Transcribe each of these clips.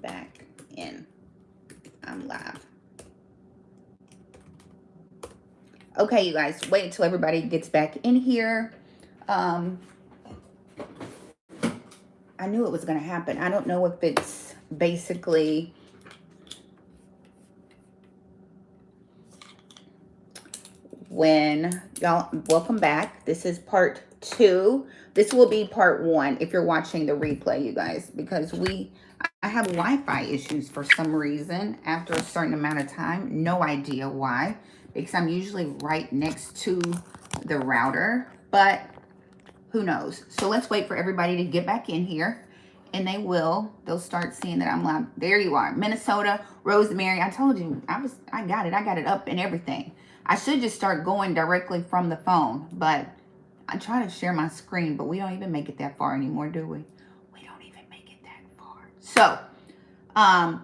back in. I'm live. Okay, you guys, wait until everybody gets back in here. I knew it was going to happen. I don't know if it's basically when y'all, welcome back. This is part 2. This will be part 1 if you're watching the replay, you guys, because I have Wi-Fi issues for some reason after a certain amount of time. No idea why, because I'm usually right next to the router, but who knows? So let's wait for everybody to get back in here, and they'll start seeing that I'm live. There you are, Minnesota, Rosemary. I told you, I got it up and everything. I should just start going directly from the phone, but I try to share my screen, but we don't even make it that far anymore, do we? We don't even make it that far. So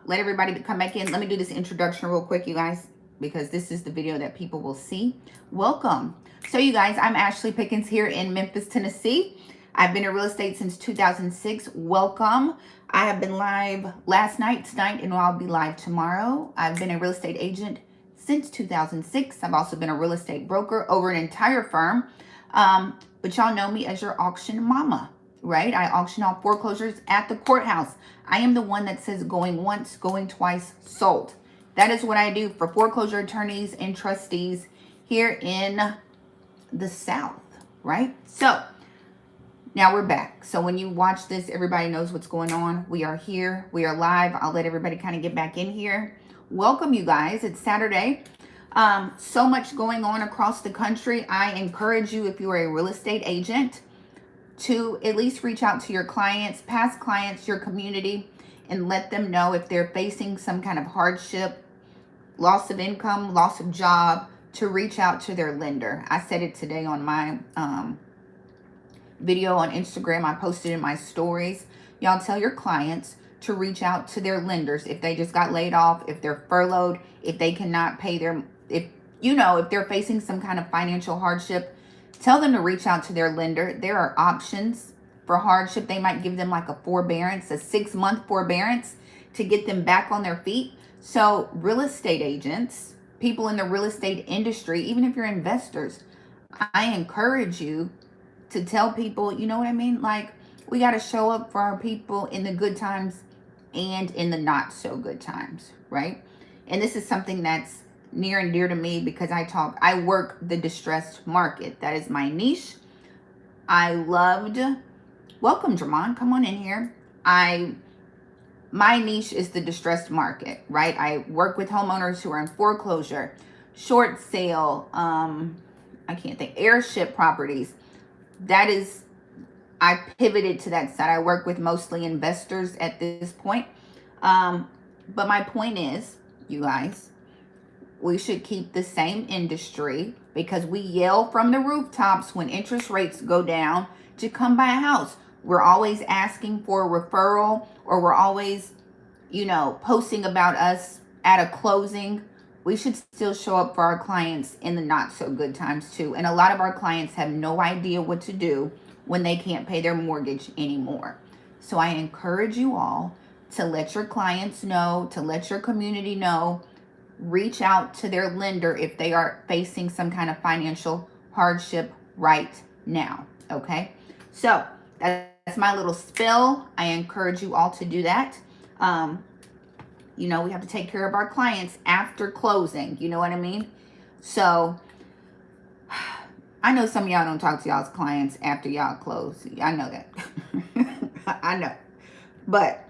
let everybody come back in. Let me do this introduction real quick, you guys, because this is the video that people will see. Welcome. So you guys, I'm Ashley Pickens here in Memphis, Tennessee. I've been in real estate since 2006. Welcome. I have been live last night, tonight, and I'll be live tomorrow. I've been a real estate agent since 2006. I've also been a real estate broker over an entire firm. But y'all know me as your auction mama, right? I auction off foreclosures at the courthouse. I am the one that says going once, going twice, sold. That is what I do for foreclosure attorneys and trustees here in the South, right? So now we're back. So when you watch this, everybody knows what's going on. We are here. We are live. I'll let everybody kind of get back in here. Welcome, you guys. It's Saturday. So much going on across the country. I encourage you, if you are a real estate agent, to at least reach out to your clients, past clients, your community, and let them know if they're facing some kind of hardship, loss of income, loss of job, to reach out to their lender. I said it today on my video on Instagram. I posted in my stories. Y'all tell your clients to reach out to their lenders if they just got laid off, if they're furloughed, if they cannot pay their, if they're facing some kind of financial hardship, tell them to reach out to their lender. There are options for hardship. They might give them like a forbearance, a 6-month forbearance to get them back on their feet. So real estate agents, people in the real estate industry, even if you're investors, I encourage you to tell people, you know what I mean? Like, we got to show up for our people in the good times and in the not so good times, right? And this is something that's near and dear to me because I work the distressed market. That is my niche. Welcome, Dramon, come on in here. My niche is the distressed market, right? I work with homeowners who are in foreclosure, short sale, airship properties. I pivoted to that side. I work with mostly investors at this point. But my point is, you guys, we should keep the same industry because we yell from the rooftops when interest rates go down to come buy a house. We're always asking for a referral, or we're always, posting about us at a closing. We should still show up for our clients in the not so good times too. And a lot of our clients have no idea what to do when they can't pay their mortgage anymore. So I encourage you all to let your clients know, to let your community know, reach out to their lender if they are facing some kind of financial hardship right now, okay? So that's my little spill. I encourage you all to do that. We have to take care of our clients after closing, you know what I mean? So I know some of y'all don't talk to y'all's clients after y'all close. I know that. I know. But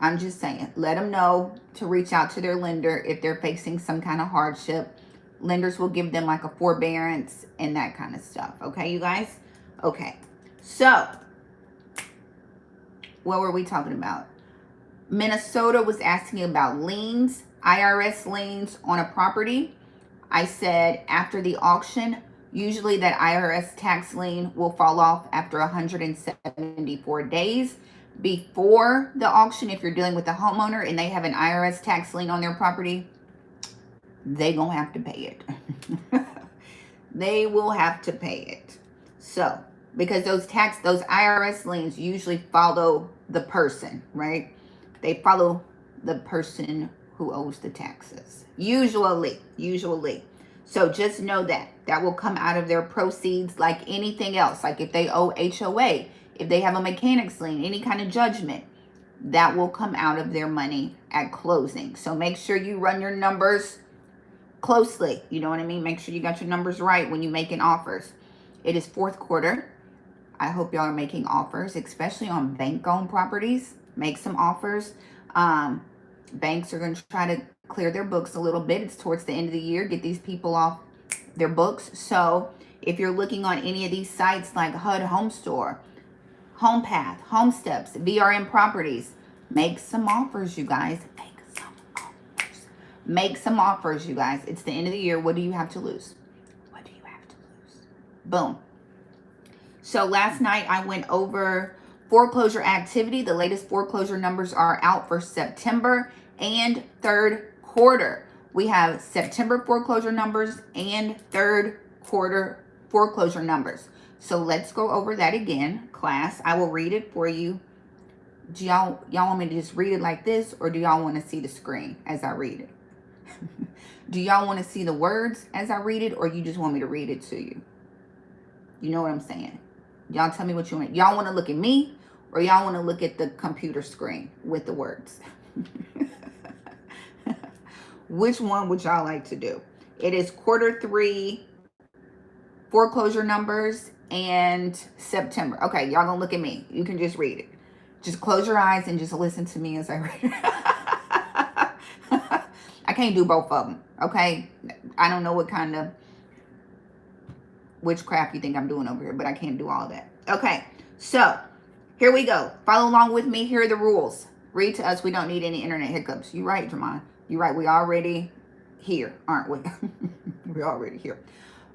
I'm just saying, let them know to reach out to their lender if they're facing some kind of hardship. Lenders will give them like a forbearance and that kind of stuff. Okay, you guys? Okay. So, what were we talking about? Minnesota was asking about liens, IRS liens on a property. I said after the auction, usually that IRS tax lien will fall off after 174 days. Before the auction, if you're dealing with a homeowner and they have an IRS tax lien on their property, they gonna have to pay it. They will have to pay it. So, because those IRS liens usually follow the person, right? They follow the person who owes the taxes. Usually. So just know that. That will come out of their proceeds like anything else. Like if they owe HOA, if they have a mechanics lien, any kind of judgment, that will come out of their money at closing. So make sure you run your numbers closely. You know what I mean? Make sure you got your numbers right when you're making offers. It is fourth quarter. I hope y'all are making offers, especially on bank-owned properties. Make some offers. Banks are going to try to clear their books a little bit. It's towards the end of the year. Get these people off their books. So if you're looking on any of these sites like HUD Home Store, Home Path, Home Steps, VRM Properties, make some offers, you guys. Make some offers, you guys. It's the end of the year. What do you have to lose? What do you have to lose? Boom. So last night I went over foreclosure activity. The latest foreclosure numbers are out for September and third quarter. We have September foreclosure numbers and third quarter foreclosure numbers. So let's go over that again, class. I will read it for you. Do y'all want me to just read it like this, or do y'all want to see the screen as I read it? Do y'all want to see the words as I read it, or you just want me to read it to you? You know what I'm saying? Y'all tell me what you want. Y'all want to look at me, or y'all want to look at the computer screen with the words? Which one would y'all like to do? It is quarter 3 foreclosure numbers and September. Okay, y'all gonna look at me. You can just read it. Just close your eyes and just listen to me as I read it. I can't do both of them, okay? I don't know what kind of witchcraft you think I'm doing over here, but I can't do all of that. Okay, so here we go. Follow along with me. Here are the rules. Read to us. We don't need any internet hiccups. You're right, Jamon. You're right. We already here, aren't we? We're already here.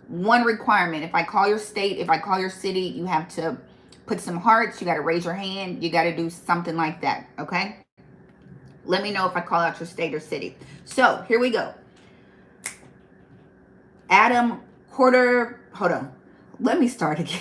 One requirement. If I call your state, if I call your city, you have to put some hearts. You got to raise your hand. You got to do something like that, okay? Let me know if I call out your state or city. So here we go. Adam Quarter, hold on. Let me start again.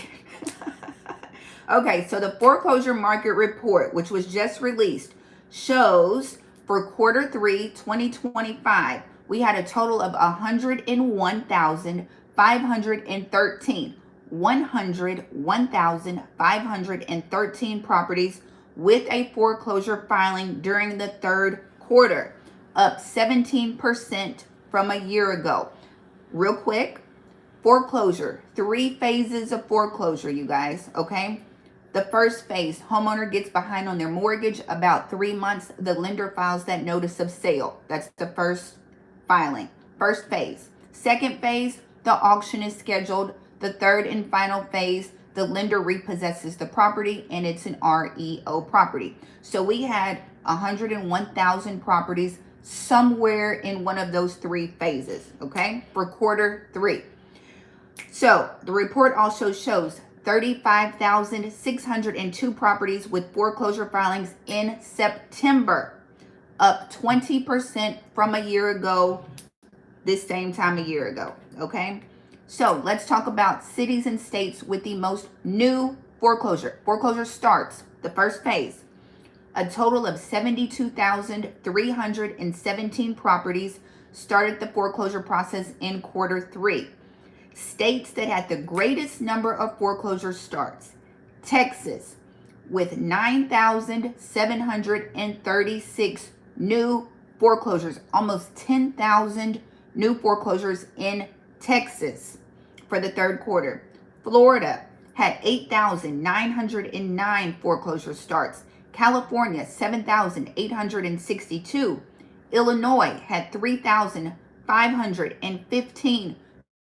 Okay, so the foreclosure market report, which was just released, shows for quarter 3, 2025, we had a total of 101,513. 101,513 properties with a foreclosure filing during the third quarter, up 17% from a year ago. Real quick, foreclosure, 3 phases of foreclosure, you guys, okay? The first phase, homeowner gets behind on their mortgage about 3 months. The lender files that notice of sale. That's the first filing, first phase. Second phase, the auction is scheduled. The third and final phase, the lender repossesses the property and it's an REO property. So we had 101,000 properties somewhere in one of those 3 phases, okay, for quarter 3. So the report also shows 35,602 properties with foreclosure filings in September, up 20% from a year ago, this same time a year ago, okay? So let's talk about cities and states with the most new foreclosure. Foreclosure starts, the first phase. A total of 72,317 properties started the foreclosure process in quarter 3. States that had the greatest number of foreclosure starts. Texas with 9,736 new foreclosures, almost 10,000 new foreclosures in Texas for the third quarter. Florida had 8,909 foreclosure starts. California, 7,862. Illinois had 3,515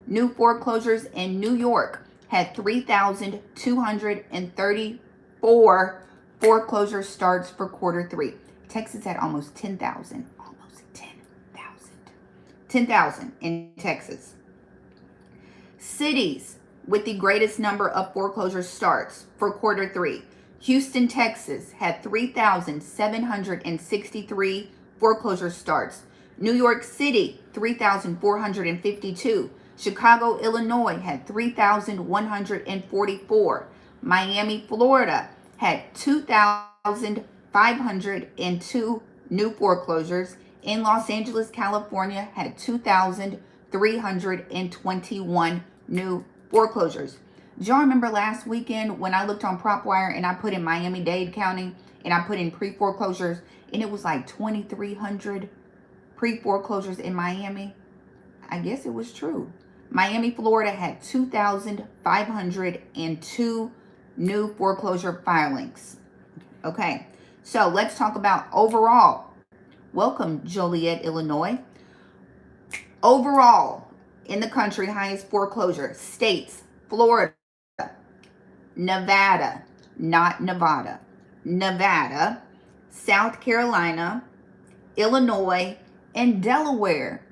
new foreclosures, and New York had 3,234 foreclosure starts for quarter 3. Texas had almost 10,000. Almost 10,000. 10,000 in Texas. Cities with the greatest number of foreclosure starts for quarter 3. Houston, Texas had 3,763 foreclosure starts. New York City, 3,452. Chicago, Illinois had 3,144. Miami, Florida had 2,502 new foreclosures. In Los Angeles, California had 2,321 new foreclosures. Do y'all remember last weekend when I looked on PropWire and I put in Miami-Dade County and I put in pre-foreclosures and it was like 2,300 pre-foreclosures in Miami? I guess it was true. Miami, Florida had 2,502 new foreclosure filings. Okay, so let's talk about overall. Welcome, Joliet, Illinois. Overall, in the country, highest foreclosure states: Florida, Nevada, not Nevada, Nevada, South Carolina, Illinois, and Delaware.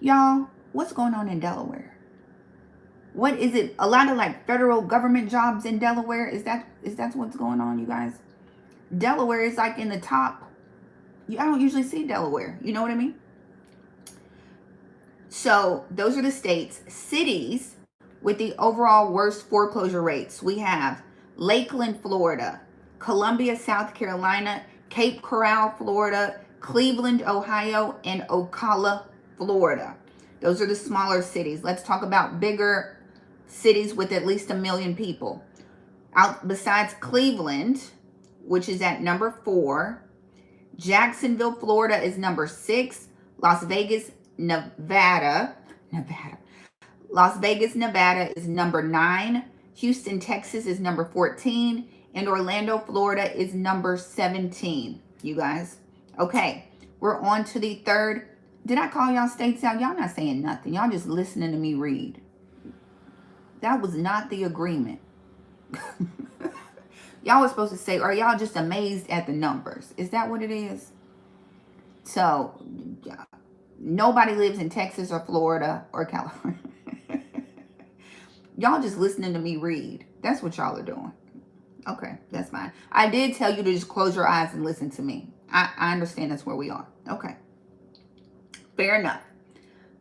Y'all, what's going on in Delaware? What is it? A lot of like federal government jobs in Delaware? Is that what's going on, you guys? Delaware is like in the top. I don't usually see Delaware. You know what I mean? So those are the states. Cities with the overall worst foreclosure rates. We have Lakeland, Florida, Columbia, South Carolina, Cape Coral, Florida, Cleveland, Ohio, and Ocala, Florida. Those are the smaller cities. Let's talk about bigger cities with at least 1 million people. Out besides Cleveland, which is at number 4, Jacksonville, Florida is number 6. Las Vegas, Nevada. Las Vegas, Nevada is number 9. Houston, Texas is number 14. And Orlando, Florida is number 17, you guys. Okay, we're on to the third. Did I call y'all states out? Y'all not saying nothing. Y'all just listening to me read. That was not the agreement. Y'all was supposed to say, are y'all just amazed at the numbers? Is that what it is? So, yeah, nobody lives in Texas or Florida or California. Y'all just listening to me read. That's what y'all are doing. Okay, that's fine. I did tell you to just close your eyes and listen to me. I understand that's where we are. Okay. Fair enough.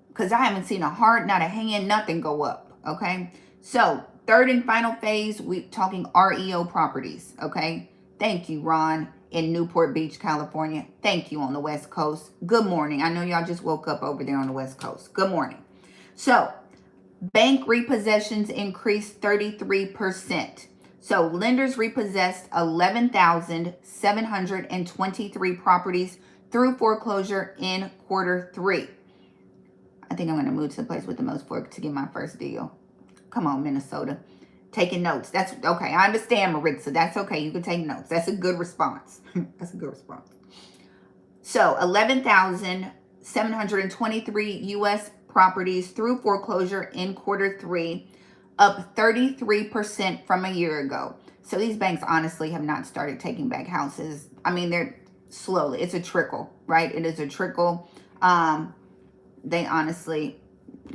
Because I haven't seen a heart, not a hand, nothing go up. Okay. So, third and final phase, we're talking REO properties. Okay. Thank you, Ron, in Newport Beach, California. Thank you on the West Coast. Good morning. I know y'all just woke up over there on the West Coast. Good morning. So, bank repossessions increased 33%. So, lenders repossessed 11,723 properties through foreclosure in Q3. I think I'm going to move to the place with the most work to get my first deal. Come on, Minnesota. Taking notes. That's okay. I understand, Maritza. That's okay. You can take notes. That's a good response. That's a good response. So 11,723 U.S. properties through foreclosure in Q3, up 33% from a year ago. So these banks honestly have not started taking back houses. I mean, they're slowly. It's a trickle, right? It is a trickle. They honestly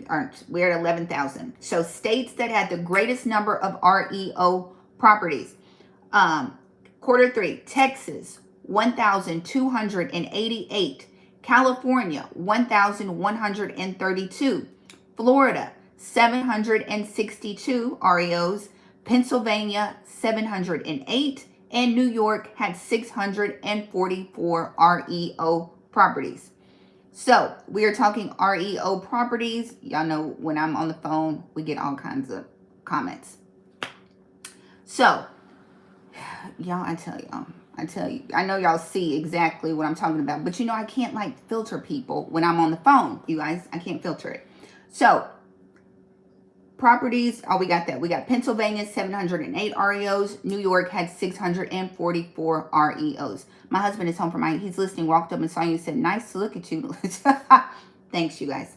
aren't. We're at 11,000. So states that had the greatest number of REO properties. Q3, Texas, 1,288. California, 1,132. Florida, 762 REOs. Pennsylvania, 708. And New York had 644 REO properties. So we are talking REO properties. Y'all know when I'm on the phone, we get all kinds of comments. So, y'all, I tell you, I know y'all see exactly what I'm talking about, but you know, I can't like filter people when I'm on the phone, you guys. I can't filter it. So, properties, oh, we got that. We got Pennsylvania, 708 REOs. New York had 644 REOs. My husband is home from Miami. He's listening, walked up and saw you and said, nice to look at you. Thanks, you guys.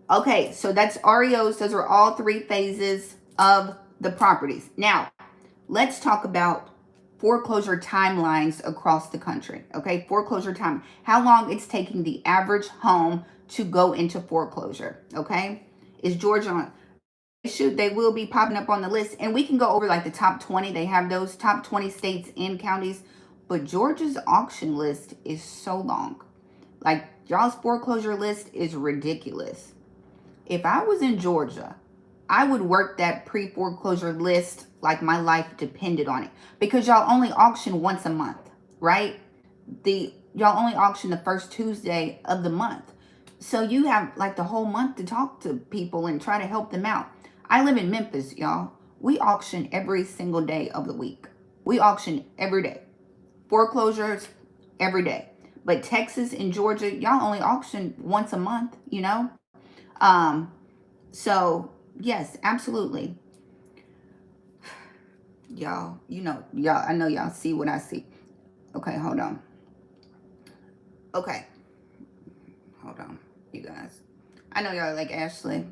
Okay, so that's REOs. Those are all 3 phases of the properties. Now, let's talk about foreclosure timelines across the country. Okay, foreclosure time. How long it's taking the average home to go into foreclosure. Okay, is Georgia on? Shoot, they will be popping up on the list, and we can go over like the top 20. They have those top 20 states and counties, but Georgia's auction list is so long. Like, y'all's foreclosure list is ridiculous. If I was in Georgia, I would work that pre-foreclosure list like my life depended on it, because y'all only auction once a month, right? The y'all only auction the first Tuesday of the month. So you have like the whole month to talk to people and try to help them out. I live in Memphis, y'all. We auction every single day of the week. We auction every day. Foreclosures every day. But Texas and Georgia, y'all only auction once a month, you know? So yes, absolutely. Y'all, I know y'all see what I see. Okay, hold on. Okay. Hold on, you guys. I know y'all like Ashley.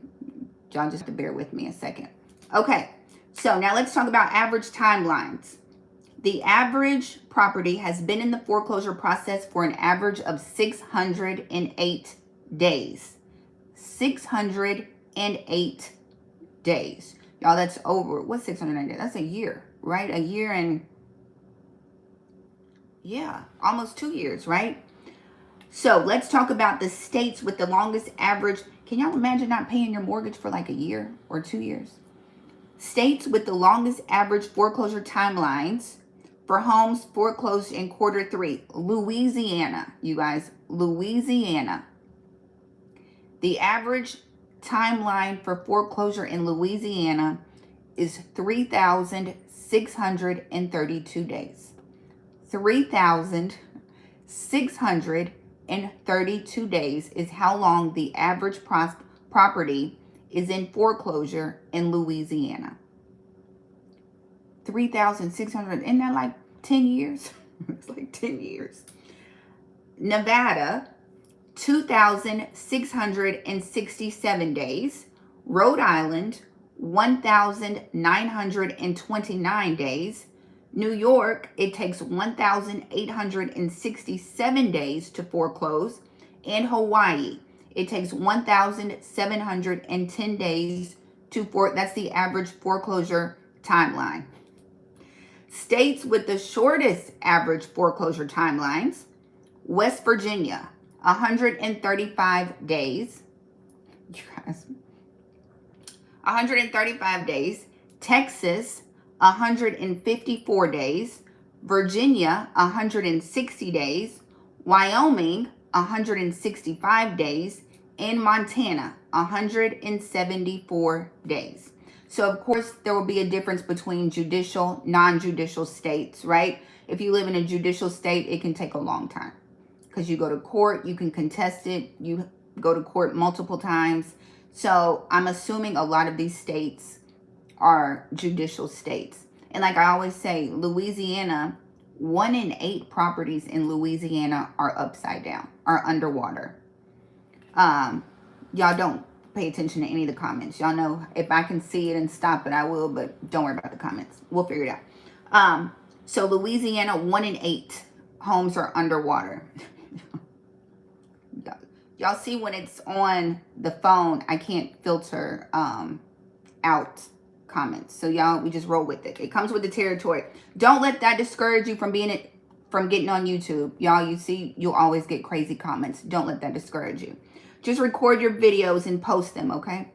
Y'all just have to bear with me a second. Okay, so now let's talk about average timelines. The average property has been in the foreclosure process for an average of 608 days. 608 days. Y'all, that's over. What's 608 days? That's a year, right? A year and, yeah, almost 2 years, right? So let's talk about the states with the longest average. Can y'all imagine not paying your mortgage for like a year or 2 years? States with the longest average foreclosure timelines for homes foreclosed in Q3. Louisiana, you guys, Louisiana. The average timeline for foreclosure in Louisiana is 3,632 days. 3,632 days is how long the average property is in foreclosure in Louisiana. 3,600, isn't that like 10 years? It's like 10 years. Nevada, 2,667 days. Rhode Island, 1,929 days. New York, it takes 1,867 days to foreclose. And Hawaii, it takes 1,710 days to that's the average foreclosure timeline. States with the shortest average foreclosure timelines: West Virginia, 135 days. You guys, 135 days. Texas, 154 days. Virginia, 160 days. Wyoming, 165 days. And Montana, 174 days. So, of course, there will be a difference between judicial, non-judicial states, right? If you live in a judicial state, it can take a long time because you go to court, you can contest it, you go to court multiple times. So I'm assuming a lot of these states are judicial states. And like I always say, Louisiana, 1 in 8 properties in Louisiana are upside down, are underwater. Y'all don't pay attention to any of the comments. Y'all know if I can see it and stop it, I will, but don't worry about the comments. We'll figure it out. So Louisiana, 1 in 8 homes are underwater. Y'all see when it's on the phone, I can't filter out comments. So y'all, we just roll with it. It comes with the territory. Don't let that discourage you from getting on YouTube. Y'all, you see, you'll always get crazy comments. Don't let that discourage you. Just record your videos and post them, okay?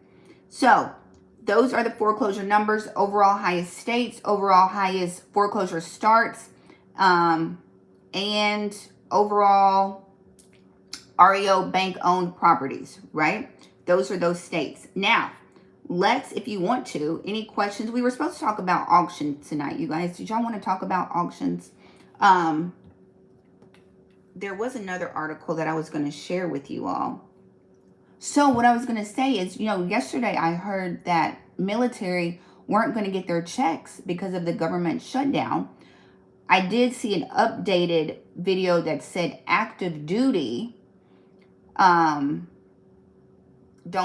So those are the foreclosure numbers. Overall highest states, overall highest foreclosure starts, and overall REO bank-owned properties, right? Those are those states. Now, let's, if you want to, any questions? We were supposed to talk about auctions tonight, you guys. Did y'all want to talk about auctions? There was another article that I was going to share with you all. So what I was going to say is, yesterday I heard that military weren't going to get their checks because of the government shutdown. I did see an updated video that said active duty. Don't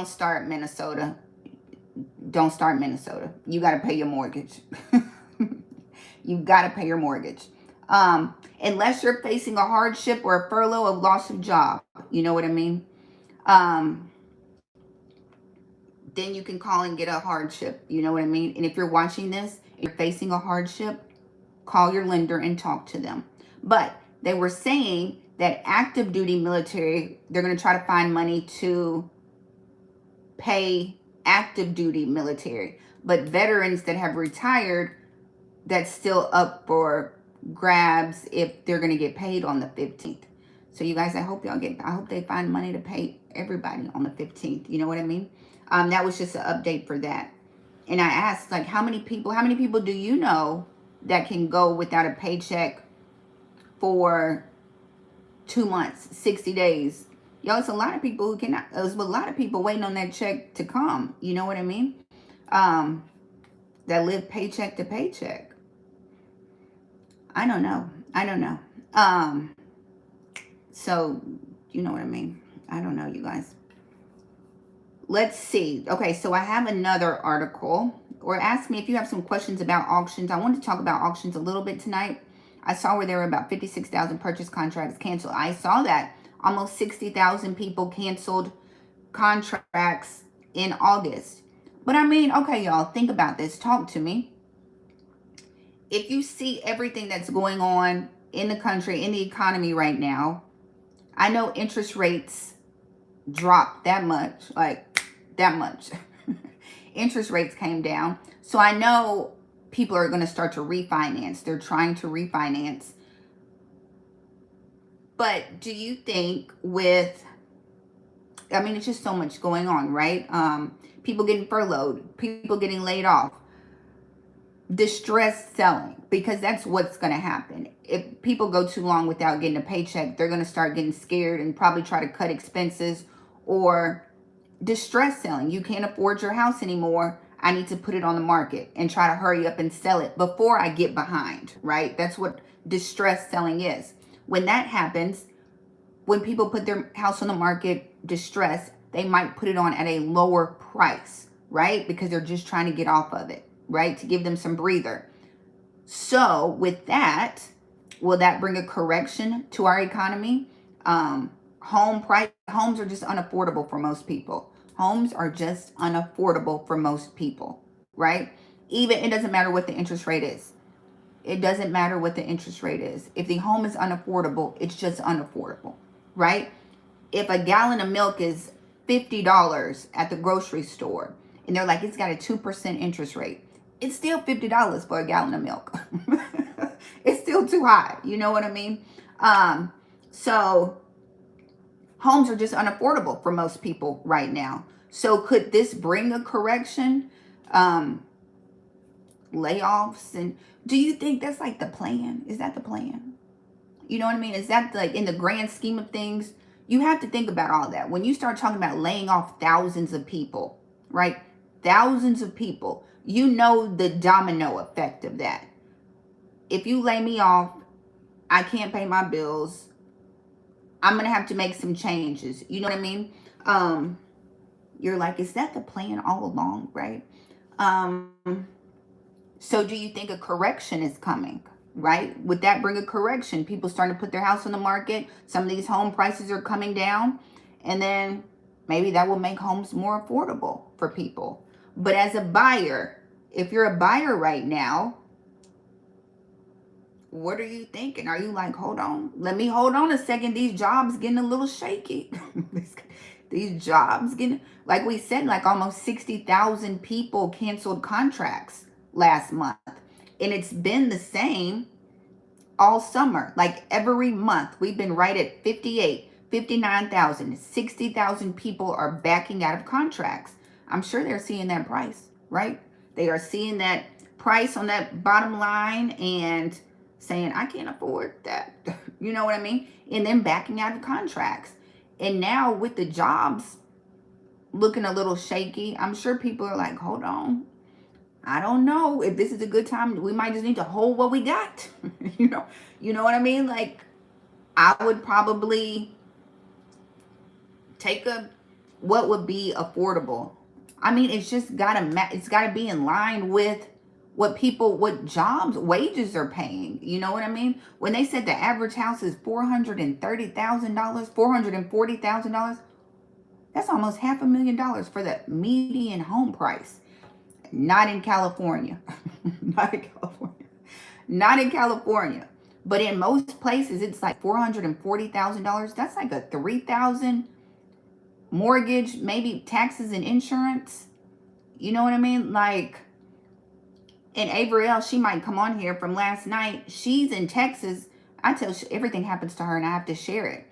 start Minnesota. Don't start Minnesota. You got to pay your mortgage. You got to pay your mortgage. Unless you're facing a hardship or a furlough, a loss of job. You know what I mean? Then you can call and get a hardship. You know what I mean? And if you're watching this, if you're facing a hardship, call your lender and talk to them. But they were saying that active duty military, they're going to try to find money to pay active duty military. But veterans that have retired, that's still up for grabs if they're going to get paid on the 15th. So you guys, I hope they find money to pay everybody on the 15th. You know what I mean? That was just an update for that. And I asked, like, how many people do you know that can go without a paycheck for 2 months, 60 days? Yo, it's a lot of people who cannot. There's a lot of people waiting on that check to come. You know what I mean? That live paycheck to paycheck. I don't know. So, you know what I mean? I don't know, you guys. Let's see. Okay, so I have another article. Or ask me if you have some questions about auctions. I wanted to talk about auctions a little bit tonight. I saw where there were about 56,000 purchase contracts canceled. I saw that almost 60,000 people canceled contracts in August. But I mean, okay, y'all, think about this. Talk to me. If you see everything that's going on in the country, in the economy right now, I know interest rates dropped that much, like that much. Interest rates came down. So I know people are going to start to refinance. They're trying to refinance. But do you think with, I mean, it's just so much going on, right? People getting furloughed, people getting laid off, distressed selling, because that's what's going to happen. If people go too long without getting a paycheck, they're going to start getting scared and probably try to cut expenses. Or distress selling. You can't afford your house anymore. I need to put it on the market and try to hurry up and sell it before I get behind, right? That's what distress selling is. When that happens, when people put their house on the market, distress, they might put it on at a lower price, right? Because they're just trying to get off of it, right? To give them some breather. So with that, will that bring a correction to our economy? Homes are just unaffordable for most people. Homes are just unaffordable for most people, right? Even, it doesn't matter what the interest rate is. It doesn't matter what the interest rate is. If the home is unaffordable, it's just unaffordable, right? If a gallon of milk is $50 at the grocery store, and they're like, it's got a 2% interest rate, it's still $50 for a gallon of milk. It's still too high. You know what I mean? So homes are just unaffordable for most people right now. So could this bring a correction? Layoffs? And do you think that's like the plan? Is that the plan? You know what I mean? Is that like in the grand scheme of things? You have to think about all that. When you start talking about laying off thousands of people, right? Thousands of people. You know the domino effect of that. If you lay me off, I can't pay my bills. I'm going to have to make some changes. You know what I mean? You're like, is that the plan all along, right? So do you think a correction is coming, right? Would that bring a correction? People starting to put their house on the market. Some of these home prices are coming down. And then maybe that will make homes more affordable for people. But as a buyer, if you're a buyer right now, what are you thinking? Are you like, hold on, let me hold on a second. These jobs getting a little shaky. These jobs getting, like we said, like almost 60,000 people canceled contracts last month. And it's been the same all summer. Like every month, we've been right at 58, 59,000, 60,000 people are backing out of contracts. I'm sure they're seeing that price, right? They are seeing that price on that bottom line and saying, I can't afford that. You know what I mean? And then backing out of contracts. And now with the jobs looking a little shaky, I'm sure people are like, hold on. I don't know if this is a good time. We might just need to hold what we got. You know what I mean? Like, I would probably take what would be affordable. I mean, it's just it's gotta be in line with what jobs, wages are paying. You know what I mean? When they said the average house is $430,000, $440,000, that's almost $500,000 for the median home price. Not in California. Not in California. Not in California. But in most places, it's like $440,000. That's like a $3,000 mortgage, maybe taxes and insurance. You know what I mean? Like, and Avriel, she might come on here from last night. She's in Texas. I tell you, everything happens to her and I have to share it.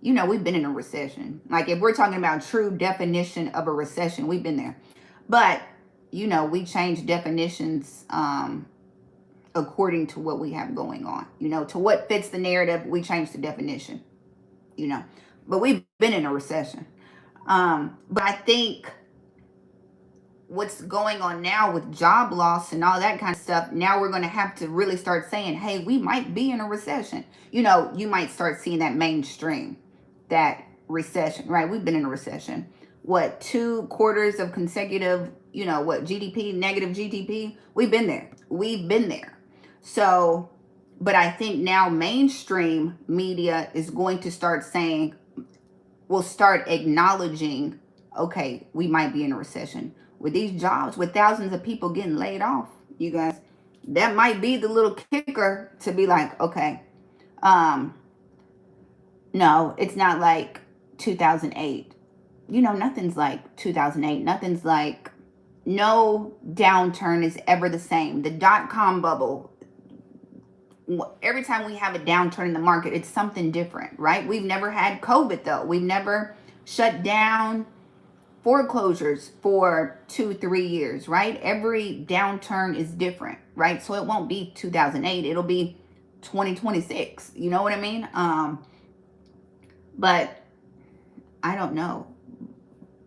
You know, we've been in a recession. Like if we're talking about true definition of a recession, we've been there. But, you know, we change definitions according to what we have going on. You know, to what fits the narrative, we change the definition, you know. But we've been in a recession. But I think what's going on now with job loss and all that kind of stuff, now we're going to have to really start saying, hey, we might be in a recession. You know, you might start seeing that mainstream, that recession, right? We've been in a recession. What, 2 quarters of consecutive, you know, what, GDP, negative GDP? We've been there. We've been there. So, but I think now mainstream media is going to start saying, we'll start acknowledging, okay, we might be in a recession. With these jobs, with thousands of people getting laid off, you guys, that might be the little kicker to be like, okay, no, it's not like 2008. You know, nothing's like 2008. Nothing's like, no downturn is ever the same. The dot-com bubble, every time we have a downturn in the market, it's something different, right? We've never had COVID, though. We've never shut down foreclosures for 2-3 years, right? Every downturn is different, right? So it won't be 2008. It'll be 2026. You know what I mean? But I don't know.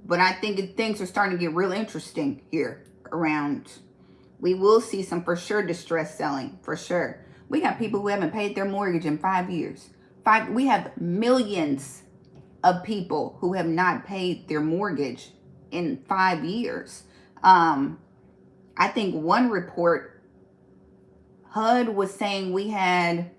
But I think things are starting to get real interesting here around. We will see some, for sure, distress selling, for sure. We got people who haven't paid their mortgage in 5 years. We have millions of people who have not paid their mortgage in 5 years. I think one report, HUD was saying we had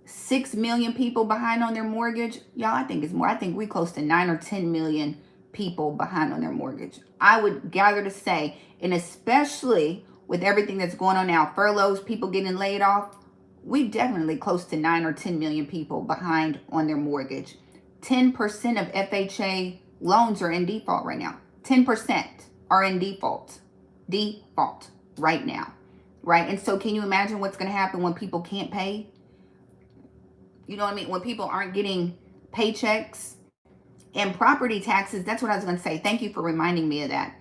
6 million people behind on their mortgage. Y'all, I think it's more. I think we close to 9 or 10 million people behind on their mortgage. I would gather to say, and especially with everything that's going on now, furloughs, people getting laid off, we definitely close to 9 or 10 million people behind on their mortgage. 10% of FHA loans are in default right now. 10% are in default right now, right? And so can you imagine what's going to happen when people can't pay? You know what I mean? When people aren't getting paychecks and property taxes, that's what I was going to say. Thank you for reminding me of that.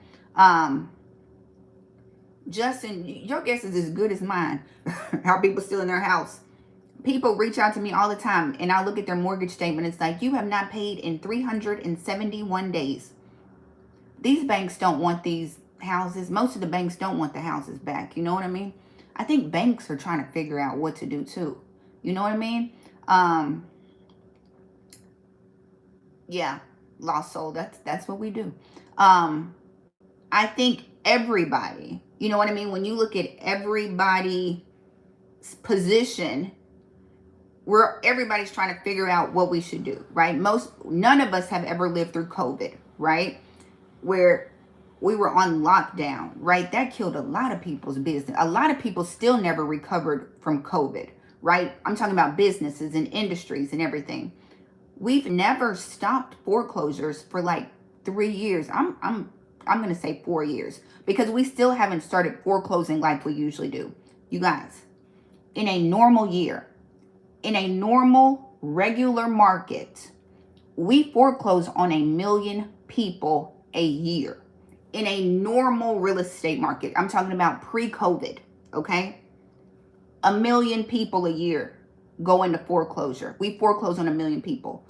Justin, your guess is as good as mine. Are people still in their house? People reach out to me all the time, and I look at their mortgage statement. It's like, you have not paid in 371 days. These banks don't want these houses. Most of the banks don't want the houses back. You know what I mean? I think banks are trying to figure out what to do too. You know what I mean? Yeah, lost soul. That's what we do. I think everybody, you know what I mean? When you look at everybody's position, everybody's trying to figure out what we should do, right? None of us have ever lived through COVID, right? Where we were on lockdown, right? That killed a lot of people's business. A lot of people still never recovered from COVID, right? I'm talking about businesses and industries and everything. We've never stopped foreclosures for like 3 years. I'm going to say 4 years, because we still haven't started foreclosing like we usually do. You guys, in a normal year, in a normal, regular market, we foreclose on 1 million people a year. In a normal real estate market, I'm talking about pre-COVID, okay? 1 million people a year go into foreclosure. We foreclose on 1 million people.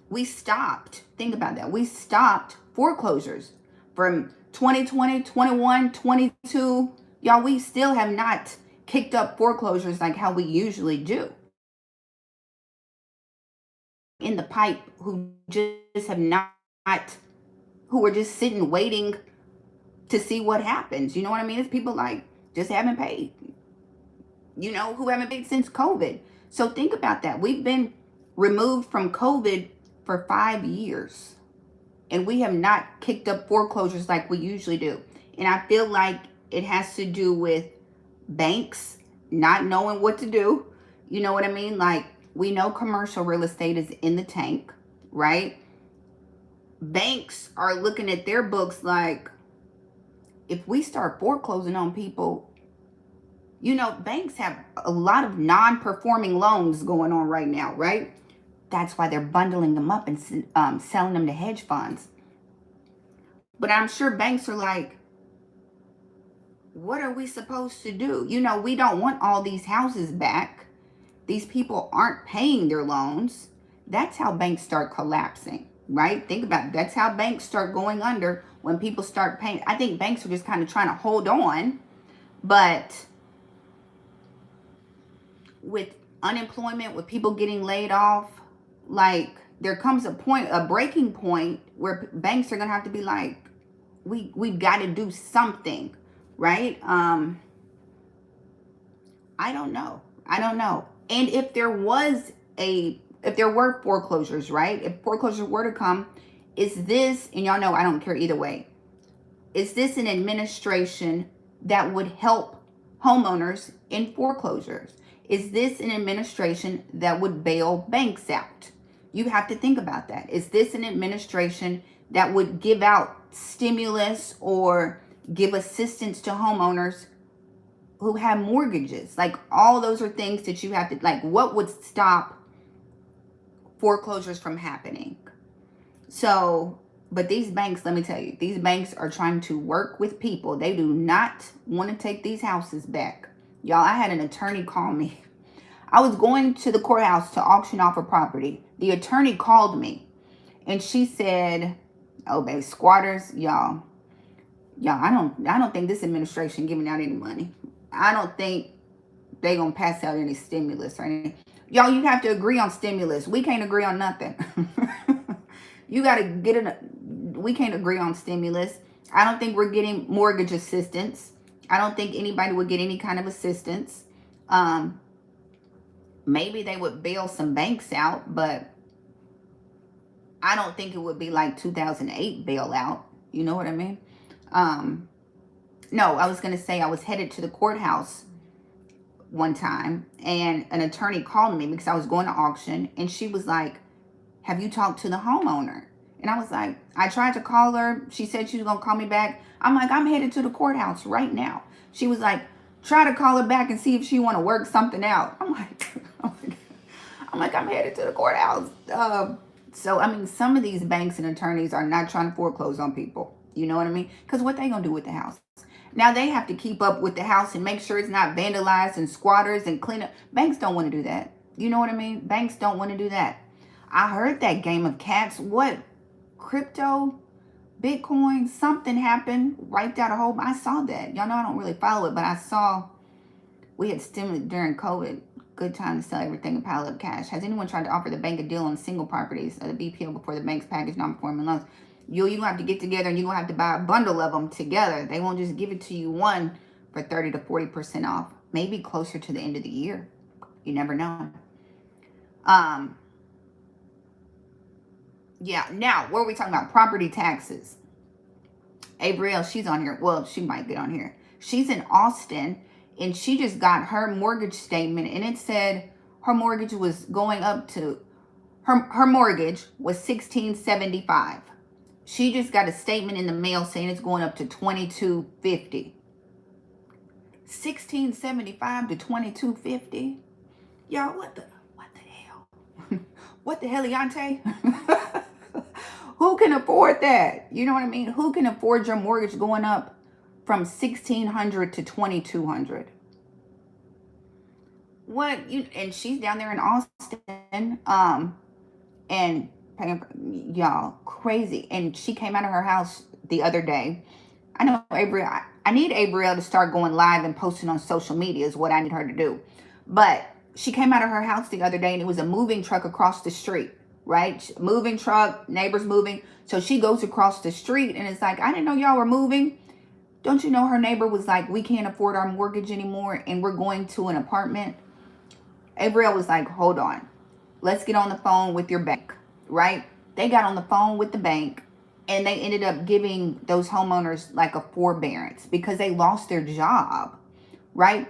We stopped, think about that. We stopped foreclosures from 2020, 21, 22. Y'all, we still have not kicked up foreclosures like how we usually do. In the pipe who just have not, who are just sitting waiting to see what happens. You know what I mean? It's people like just haven't paid, you know, who haven't paid since COVID. So think about that. We've been removed from COVID for 5 years, and we have not kicked up foreclosures like we usually do. And I feel like it has to do with banks not knowing what to do. You know what I mean? Like, we know commercial real estate is in the tank, right? Banks are looking at their books like, if we start foreclosing on people, you know, banks have a lot of non-performing loans going on right now, right? that's why they're bundling them up and selling them to hedge funds. But I'm sure banks are like, what are we supposed to do? You know, we don't want all these houses back. These people aren't paying their loans. That's how banks start collapsing, right? Think about it. That's how banks start going under, when people start paying. I think banks are just kind of trying to hold on. But with unemployment, with people getting laid off, like, there comes a point, a breaking point, where banks are going to have to be like, we've got to do something, right? I don't know. And if there were foreclosures, right? If foreclosures were to come, is this, and y'all know I don't care either way, is this an administration that would help homeowners in foreclosures? Is this an administration that would bail banks out? You have to think about that. Is this an administration that would give out stimulus or give assistance to homeowners who have mortgages? Like, all those are things that you have to, like, what would stop foreclosures from happening? So, but these banks, let me tell you, these banks are trying to work with people. They do not want to take these houses back. Y'all, I had an attorney call me. I was going to the courthouse to auction off a property. The attorney called me and she said, oh, baby, squatters, y'all, I don't think this administration giving out any money. I don't think they gonna pass out any stimulus or anything. Y'all, you have to agree on stimulus. We can't agree on nothing. You got to get it. We can't agree on stimulus. I don't think we're getting mortgage assistance. I don't think anybody would get any kind of assistance. Maybe they would bail some banks out, but I don't think it would be like 2008 bailout. You know what I mean? No, I was going to say, I was headed to the courthouse one time and an attorney called me because I was going to auction, and she was like, have you talked to the homeowner? And I was like, I tried to call her. She said she was going to call me back. I'm like, I'm headed to the courthouse right now. She was like, try to call her back and see if she want to work something out. I'm like, I'm headed to the courthouse. So, I mean, some of these banks and attorneys are not trying to foreclose on people. You know what I mean? Because what they going to do with the house? Now, they have to keep up with the house and make sure it's not vandalized and squatters and clean up. Banks don't want to do that. You know what I mean? Banks don't want to do that. I heard that game of cats. What? Crypto? Bitcoin? Something happened. Wiped out a whole... I saw that. Y'all know I don't really follow it, but I saw... We had stimulus during COVID. Good time to sell everything and pile up cash. Has anyone tried to offer the bank a deal on single properties of the BPO before the bank's package non-performing loans? You have to get together and you're going to have to buy a bundle of them together. They won't just give it to you one for 30 to 40% off. Maybe closer to the end of the year. You never know. Yeah, now, what are we talking about? Property taxes. Abrielle, she's on here. Well, she might get on here. She's in Austin, and she just got her mortgage statement, and it said her mortgage was going up to, her mortgage was $1,675. She just got a statement in the mail saying it's going up to $2,250. $1,675 to $2,250. Y'all, what the hell? What the heliante? Who can afford that? You know what I mean? Who can afford your mortgage going up from $1,600 to $2,200? What? And she's down there in Austin, and y'all, crazy. And she came out of her house the other day. I know Abrielle. I need Abrielle to start going live and posting on social media is what I need her to do. But she came out of her house the other day, and it was a moving truck across the street, right? Moving truck, neighbors moving. So she goes across the street, and it's like, I didn't know y'all were moving. Don't you know her neighbor was like, we can't afford our mortgage anymore, and we're going to an apartment. Abrielle was like, hold on. Let's get on the phone with your bank, right? They got on the phone with the bank, and they ended up giving those homeowners like a forbearance because they lost their job, right?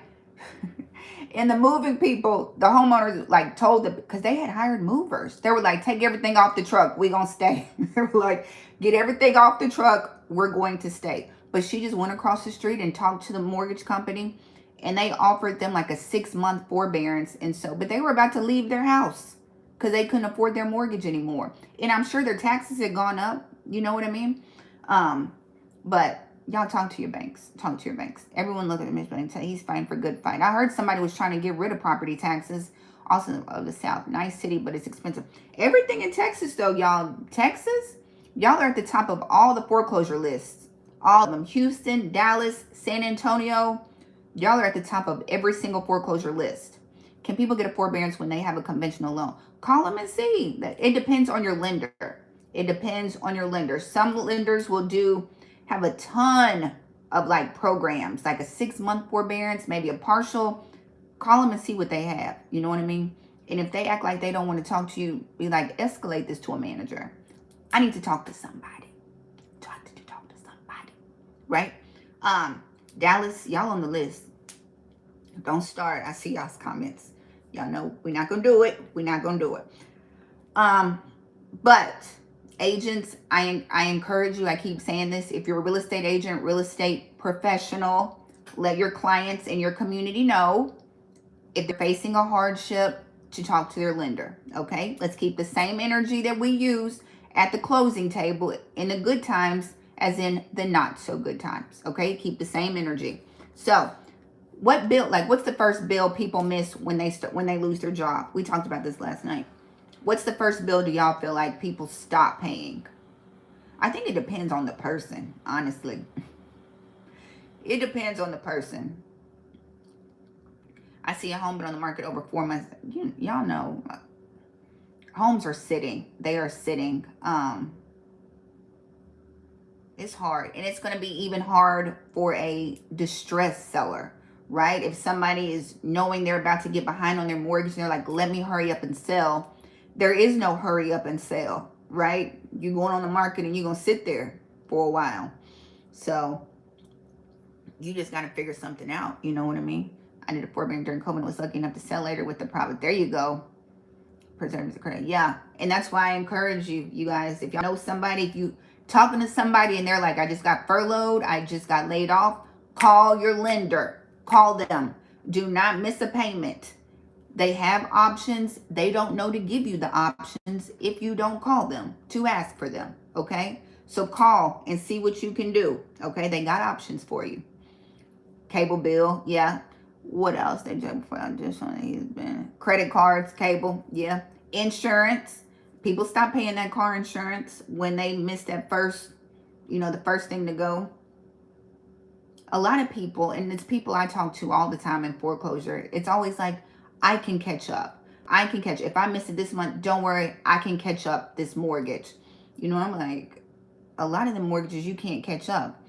And the moving people, the homeowners like told them, because they had hired movers. They were like, take everything off the truck. We're going to stay. They were like, get everything off the truck. We're going to stay. But she just went across the street and talked to the mortgage company, and they offered them like a 6-month forbearance. And so, but they were about to leave their house. because they couldn't afford their mortgage anymore. And I'm sure their taxes had gone up. You know what I mean? But y'all talk to your banks. Talk to your banks. Everyone look at him and say he's fighting for good fight. I heard somebody was trying to get rid of property taxes. Also of the South. Nice city, but it's expensive. Everything in Texas, though, y'all. Texas, y'all are at the top of all the foreclosure lists. All of them. Houston, Dallas, San Antonio. Y'all are at the top of every single foreclosure list. Can people get a forbearance when they have a conventional loan? Call them and see. It depends on your lender. It depends on your lender. Some lenders will have a ton of like programs, like a 6-month forbearance, maybe a partial. Call them and see what they have. You know what I mean? And if they act like they don't want to talk to you, be like, escalate this to a manager. I need to talk to somebody. Talk to somebody. Right? Dallas, y'all on the list. Don't start. I see y'all's comments. Y'all know we're not going to do it. We're not going to do it. But agents, I encourage you. I keep saying this. If you're a real estate agent, real estate professional, let your clients and your community know if they're facing a hardship to talk to their lender. Okay? Let's keep the same energy that we use at the closing table in the good times as in the not so good times. Okay? Keep the same energy. So, what's the first bill people miss when they lose their job? We talked about this last night. What's the first bill do y'all feel like people stop paying? I think it depends on the person, honestly. It depends on the person. I see a home been on the market over 4 months. Y'all know, homes are sitting. They are sitting. It's hard. And it's going to be even hard for a distressed seller, right? If somebody is knowing they're about to get behind on their mortgage and they're like, let me hurry up and sell. There is no hurry up and sell, right? You're going on the market and you're going to sit there for a while. So you just got to figure something out. You know what I mean? I did a forbearance during COVID and was lucky enough to sell later with the profit. There you go. Preserves the credit. Yeah. And that's why I encourage you guys, if y'all know somebody, if you talking to somebody and they're like, I just got furloughed, I just got laid off, call your lender. Call them. Do not miss a payment. They have options. They don't know to give you the options if you don't call them to ask for them. Okay? So call and see what you can do. Okay? They got options for you. Cable bill. Yeah. What else? They just for additional. He's been credit cards, cable. Yeah. Insurance. People stop paying that car insurance when they miss that first, the first thing to go. A lot of people, and it's people I talk to all the time in foreclosure, it's always like, I can catch up. If I miss it this month, don't worry, I can catch up this mortgage. I'm like, a lot of the mortgages you can't catch up.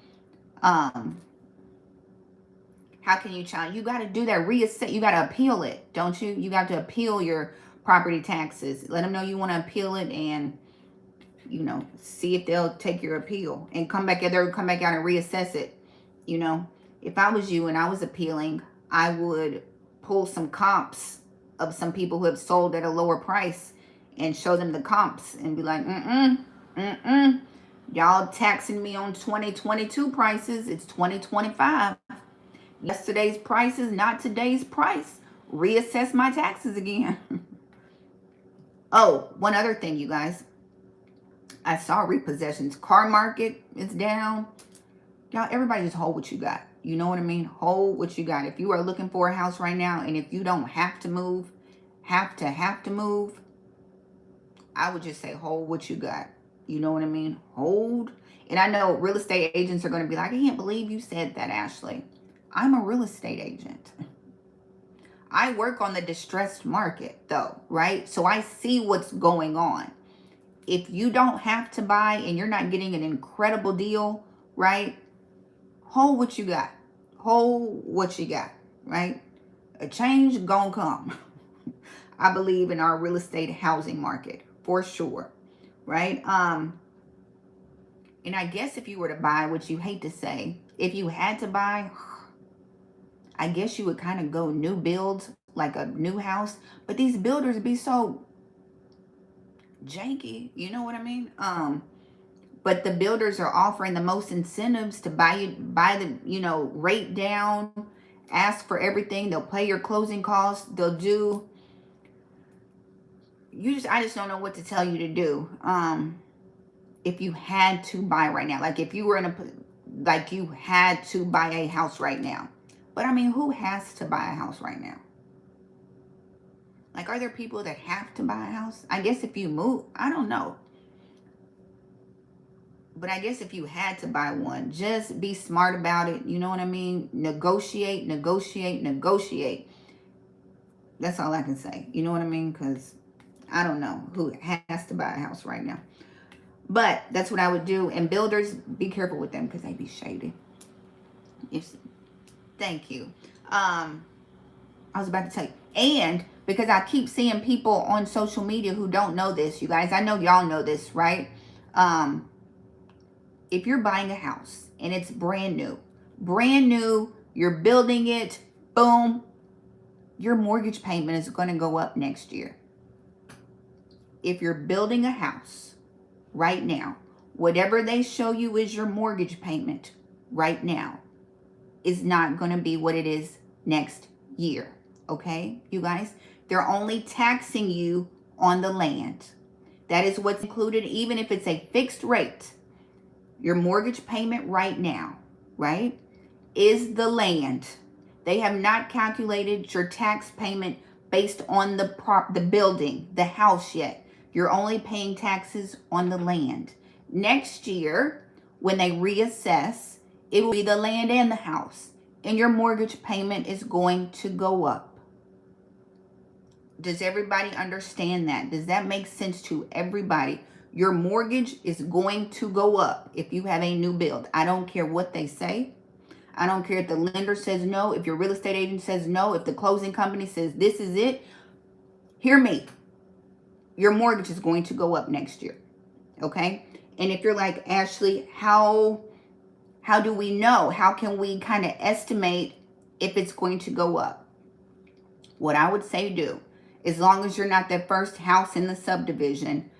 How can you challenge? You got to do that reassess. You got to appeal it, don't you? You got to appeal your property taxes. Let them know you want to appeal it and, see if they'll take your appeal and come back out and reassess it. If I was you and I was appealing, I would pull some comps of some people who have sold at a lower price and show them the comps and be like, y'all taxing me on 2022 prices. It's 2025. Yesterday's price is not today's price. Reassess my taxes again. Oh, one other thing, you guys. I saw repossessions. Car market is down. Y'all, everybody just hold what you got. You know what I mean? Hold what you got. If you are looking for a house right now, and if you don't have to move, have to move, I would just say hold what you got. You know what I mean? Hold. And I know real estate agents are going to be like, I can't believe you said that, Ashley. I'm a real estate agent. I work on the distressed market, though, right? So I see what's going on. If you don't have to buy and you're not getting an incredible deal, right? Hold what you got. Hold what you got, right? A change gonna come. I believe in our real estate housing market for sure, right? And I guess if you were to buy, which you hate to say, if you had to buy, I guess you would kind of go new builds, like a new house. But these builders be so janky, you know what I mean? But the builders are offering the most incentives to buy the, rate down, ask for everything. They'll pay your closing costs. They'll do, I just don't know what to tell you to do. If you had to buy right now, like if you were like you had to buy a house right now. But I mean, who has to buy a house right now? Like, are there people that have to buy a house? I guess if you move, I don't know. But I guess if you had to buy one, just be smart about it. You know what I mean? Negotiate, negotiate, negotiate. That's all I can say. You know what I mean? Because I don't know who has to buy a house right now. But that's what I would do. And builders, be careful with them because they be shady. Thank you. I was about to tell you. And because I keep seeing people on social media who don't know this, you guys. I know y'all know this, right? If you're buying a house and it's brand new, you're building it, boom, your mortgage payment is going to go up next year. If you're building a house right now, whatever they show you is your mortgage payment right now is not going to be what it is next year. Okay, you guys? They're only taxing you on the land. That is what's included, even if it's a fixed rate. Your mortgage payment right now, right, is the land. They have not calculated your tax payment based on the building, the house yet. You're only paying taxes on the land. Next year, when they reassess, it will be the land and the house. And your mortgage payment is going to go up. Does everybody understand that? Does that make sense to everybody? Your mortgage is going to go up if you have a new build. I don't care what they say. I don't care if the lender says no, if your real estate agent says no, if the closing company says this is it. Hear me. Your mortgage is going to go up next year. Okay? And if you're like, Ashley, how do we know? How can we kind of estimate if it's going to go up? What I would say do, as long as you're not the first house in the subdivision,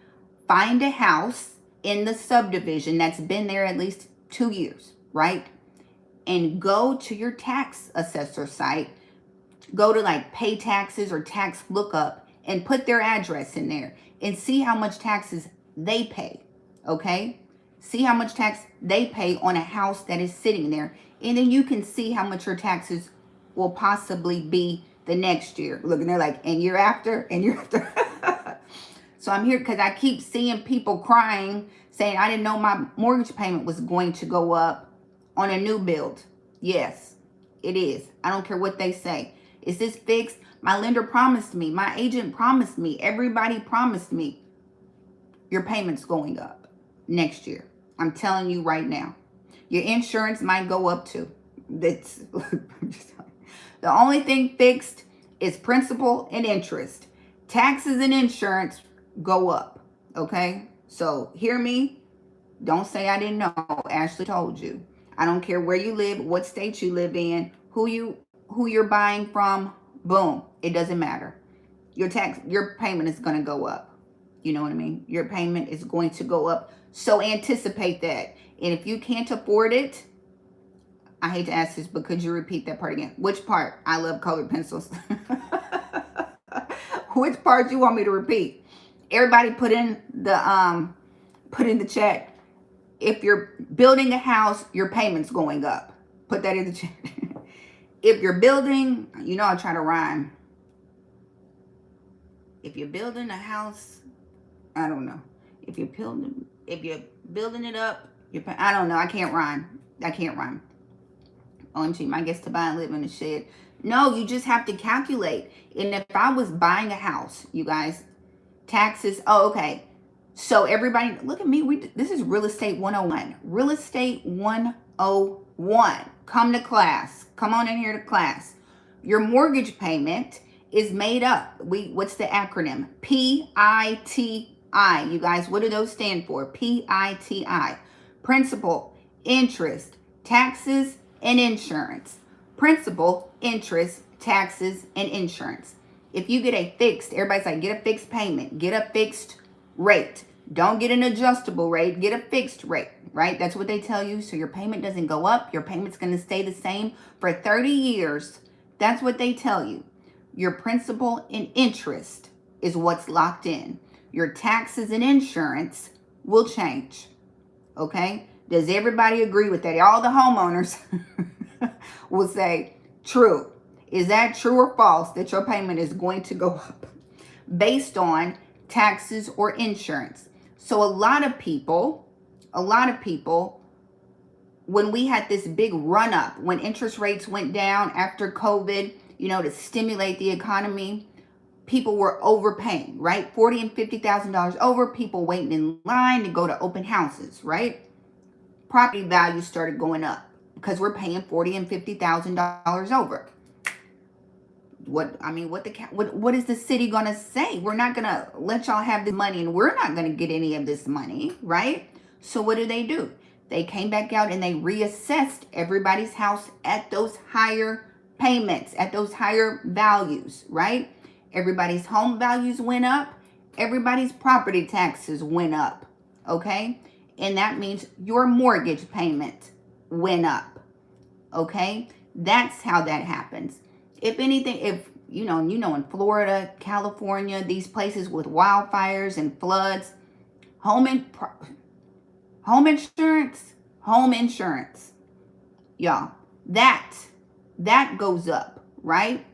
find a house in the subdivision that's been there at least 2 years, right? And go to your tax assessor site, go to like pay taxes or tax lookup and put their address in there and see how much taxes they pay, okay? See how much tax they pay on a house that is sitting there. And then you can see how much your taxes will possibly be the next year. Look, and they're like, and year after, and year after. So I'm here because I keep seeing people crying, saying, I didn't know my mortgage payment was going to go up on a new build. Yes, it is. I don't care what they say. Is this fixed? My lender promised me. My agent promised me. Everybody promised me. Your payment's going up next year. I'm telling you right now. Your insurance might go up too. That's the only thing fixed is principal and interest. Taxes and insurance go up. Okay? So hear me. Don't say I didn't know. Ashley told you. I don't care where you live, what state you live in, who you're buying from. Boom. It doesn't matter. Your payment is going to go up. You know what I mean? Your payment is going to go up. So anticipate that. And if you can't afford it, I hate to ask this, but could you repeat that part again? Which part? I love colored pencils. Which part you want me to repeat? Everybody put in the chat. If you're building a house, your payment's going up. Put that in the chat. If you're building, you know I try to rhyme. If you're building a house, I don't know. If you're building it up, I don't know. I can't rhyme. OMG, my guess to buy and live in a shed. No, you just have to calculate. And if I was buying a house, you guys, taxes. Oh, okay. So everybody, look at me. This is Real Estate 101. Real Estate 101. Come to class. Come on in here to class. Your mortgage payment is made up. What's the acronym? PITI. You guys, what do those stand for? PITI. Principal, interest, taxes, and insurance. Principal, interest, taxes, and insurance. If you get a fixed, everybody's like, get a fixed payment. Get a fixed rate. Don't get an adjustable rate. Get a fixed rate, right? That's what they tell you. So your payment doesn't go up. Your payment's going to stay the same for 30 years. That's what they tell you. Your principal and interest is what's locked in. Your taxes and insurance will change. Okay? Does everybody agree with that? All the homeowners will say, true. Is that true or false that your payment is going to go up based on taxes or insurance? So a lot of people, when we had this big run up, when interest rates went down after COVID, you know, to stimulate the economy, people were overpaying, right? $40,000 and $50,000 over, people waiting in line to go to open houses, right? Property values started going up because we're paying $40,000 and $50,000 over. What is the city gonna say? We're not gonna let y'all have this money, and we're not gonna get any of this money, right? So what do? They came back out and they reassessed everybody's house at those higher payments, at those higher values, right? Everybody's home values went up. Everybody's property taxes went up, okay? And that means your mortgage payment went up, okay? That's how that happens. If anything, if you know, in Florida, California, these places with wildfires and floods, home insurance, y'all, that goes up, right?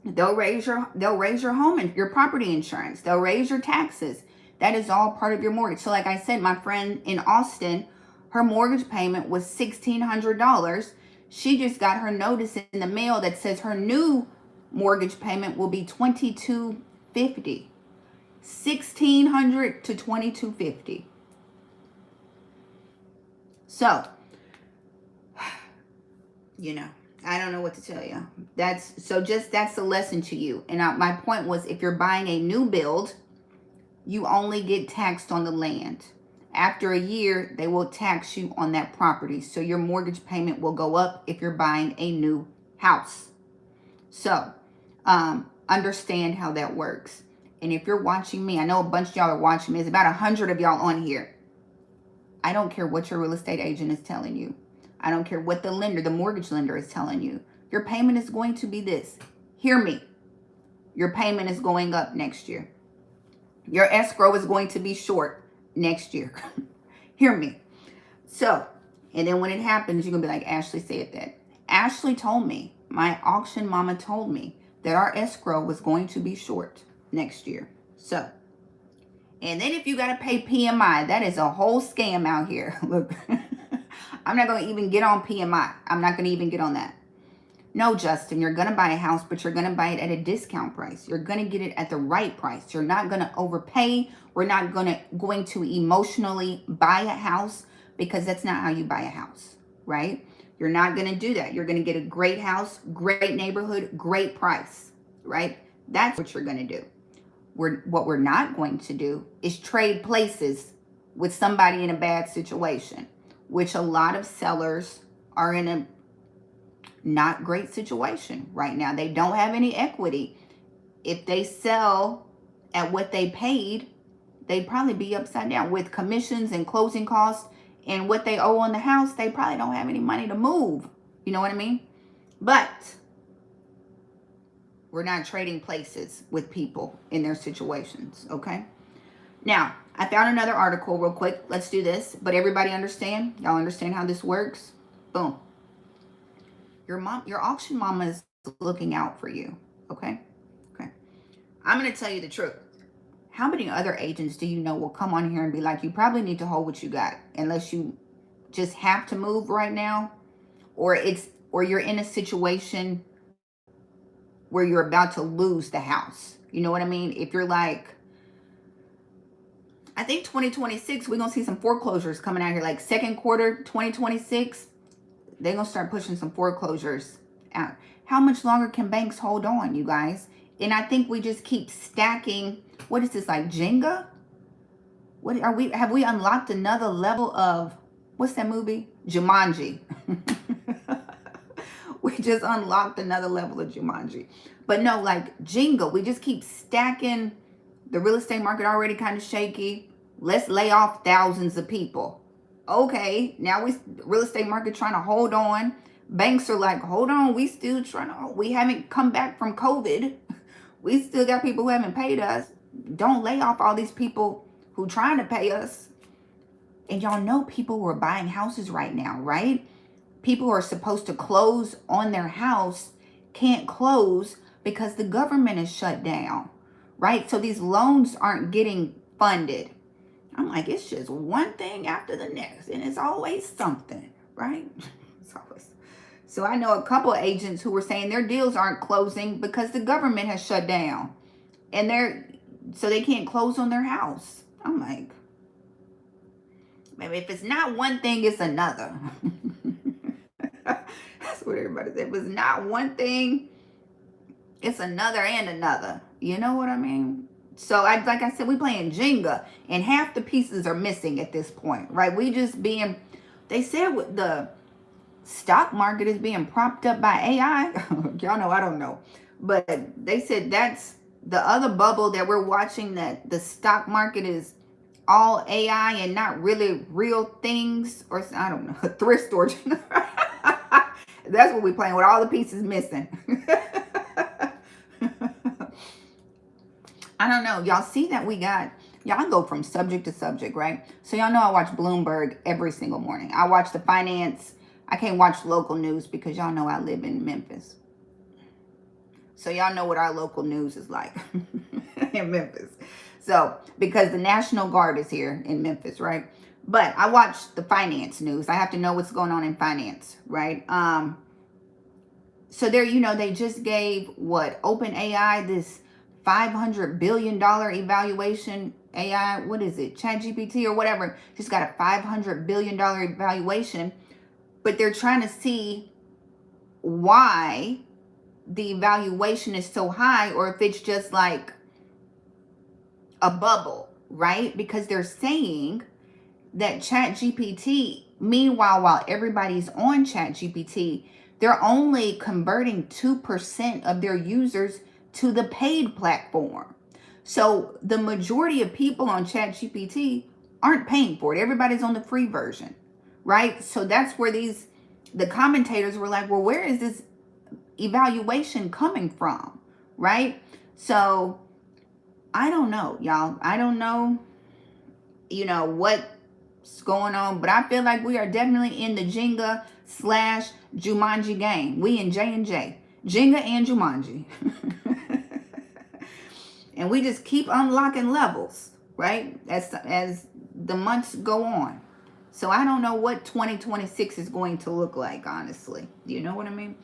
They'll raise your your property insurance. They'll raise your taxes. That is all part of your mortgage. So like I said, my friend in Austin, her mortgage payment was $1,600. She just got her notice in the mail that says her new mortgage payment will be $2,250. $1,600 to $2,250. So, you know, I don't know what to tell you. That's the lesson to you. And my point was, if you're buying a new build, you only get taxed on the land. After a year, they will tax you on that property. So your mortgage payment will go up if you're buying a new house. So understand how that works. And if you're watching me, I know a bunch of y'all are watching me. There's about 100 of y'all on here. I don't care what your real estate agent is telling you. I don't care what the mortgage lender is telling you. Your payment is going to be this. Hear me. Your payment is going up next year. Your escrow is going to be short next year. Hear me. So, and then when it happens, you're going to be like, Ashley said that. Ashley told me, my auction mama told me that our escrow was going to be short next year. So, and then if you got to pay PMI, that is a whole scam out here. Look, I'm not going to even get on PMI. I'm not going to even get on that. No, Justin, you're going to buy a house, but you're going to buy it at a discount price. You're going to get it at the right price. You're not going to overpay. We're not going to emotionally buy a house, because that's not how you buy a house, right? You're not going to do that. You're going to get a great house, great neighborhood, great price, right? That's what you're going to do. What we're not going to do is trade places with somebody in a bad situation, which a lot of sellers are in a not great situation right now. They don't have any equity. If they sell at what they paid, they'd probably be upside down with commissions and closing costs and what they owe on the house. They probably don't have any money to move. You know what I mean? But we're not trading places with people in their situations, okay? Now, I found another article real quick. Let's do this. But everybody understand? Y'all understand how this works? Boom. Your auction mama is looking out for you, okay? Okay. I'm going to tell you the truth. How many other agents do you know will come on here and be like, you probably need to hold what you got unless you just have to move right now, or you're in a situation where you're about to lose the house. You know what I mean? If you're like, I think 2026, we're going to see some foreclosures coming out here, like second quarter 2026. They're going to start pushing some foreclosures out. How much longer can banks hold on, you guys? And I think we just keep stacking. What is this, like Jenga? What are we? Have we unlocked another level of, what's that movie? Jumanji. We just unlocked another level of Jumanji. But no, like Jenga, we just keep stacking. The real estate market already kind of shaky. Let's lay off thousands of people. Okay, now real estate market trying to hold on. Banks are like, hold on, we still trying to, we haven't come back from COVID. We still got people who haven't paid us. Don't lay off all these people who trying to pay us. And y'all know people who are buying houses right now, right? People who are supposed to close on their house can't close because the government is shut down, right? So these loans aren't getting funded. I'm like, it's just one thing after the next, and it's always something, right? It's always. So I know a couple of agents who were saying their deals aren't closing because the government has shut down, and so they can't close on their house. I'm like, maybe if it's not one thing, it's another. That's what everybody said. If it's not one thing, it's another and another. You know what I mean? So like I said, we playing Jenga, and half the pieces are missing at this point, right? We just being, they said the stock market is being propped up by AI. Y'all know, I don't know. But they said that's the other bubble that we're watching, that the stock market is all AI and not really real things, or I don't know, thrift store. That's what we're playing with, all the pieces missing. I don't know. Y'all see that we got, y'all go from subject to subject, right? So y'all know I watch Bloomberg every single morning. I watch the finance. I can't watch local news because y'all know I live in Memphis. So y'all know what our local news is like in Memphis. So, because the National Guard is here in Memphis, right? But I watch the finance news. I have to know what's going on in finance, right? So there, you know, they just gave OpenAI this $500 billion evaluation. AI, what is it? ChatGPT or whatever, just got a $500 billion evaluation. But they're trying to see why the evaluation is so high, or if it's just like a bubble, right? Because they're saying that ChatGPT, meanwhile, while everybody's on ChatGPT, they're only converting 2% of their users to the paid platform. So the majority of people on ChatGPT aren't paying for it. Everybody's on the free version, right? So that's where the commentators were like, well, where is this evaluation coming from, right? So I don't know, y'all. I don't know, you know, what's going on, but I feel like we are definitely in the Jenga / Jumanji game. We in J&J. Jenga and Jumanji. And we just keep unlocking levels, right? As the months go on. So I don't know what 2026 is going to look like, honestly. You know what I mean?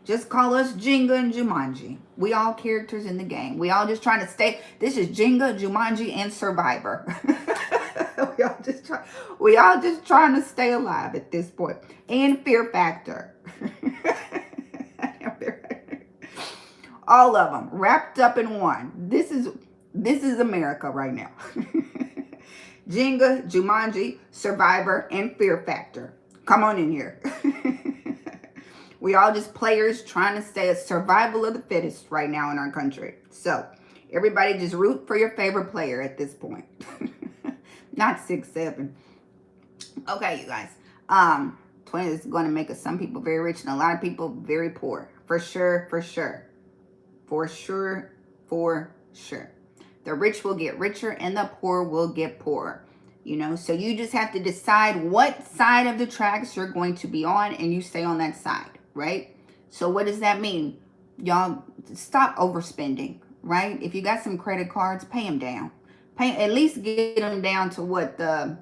Just call us Jenga and Jumanji. We all characters in the game. We all just trying to stay. This is Jenga, Jumanji, and Survivor. we all just trying to stay alive at this point. And Fear Factor. All of them wrapped up in one. This is America right now. Jenga, Jumanji, Survivor, and Fear Factor. Come on in here. We all just players trying to stay a survival of the fittest right now in our country. So everybody just root for your favorite player at this point. Not 6-7. Okay, you guys. 20 is going to make some people very rich and a lot of people very poor. For sure, for sure. For sure, for sure. The rich will get richer and the poor will get poorer. You know, so you just have to decide what side of the tracks you're going to be on, and you stay on that side, right? So what does that mean? Y'all stop overspending, right? If you got some credit cards, pay them down. At least get them down to what, the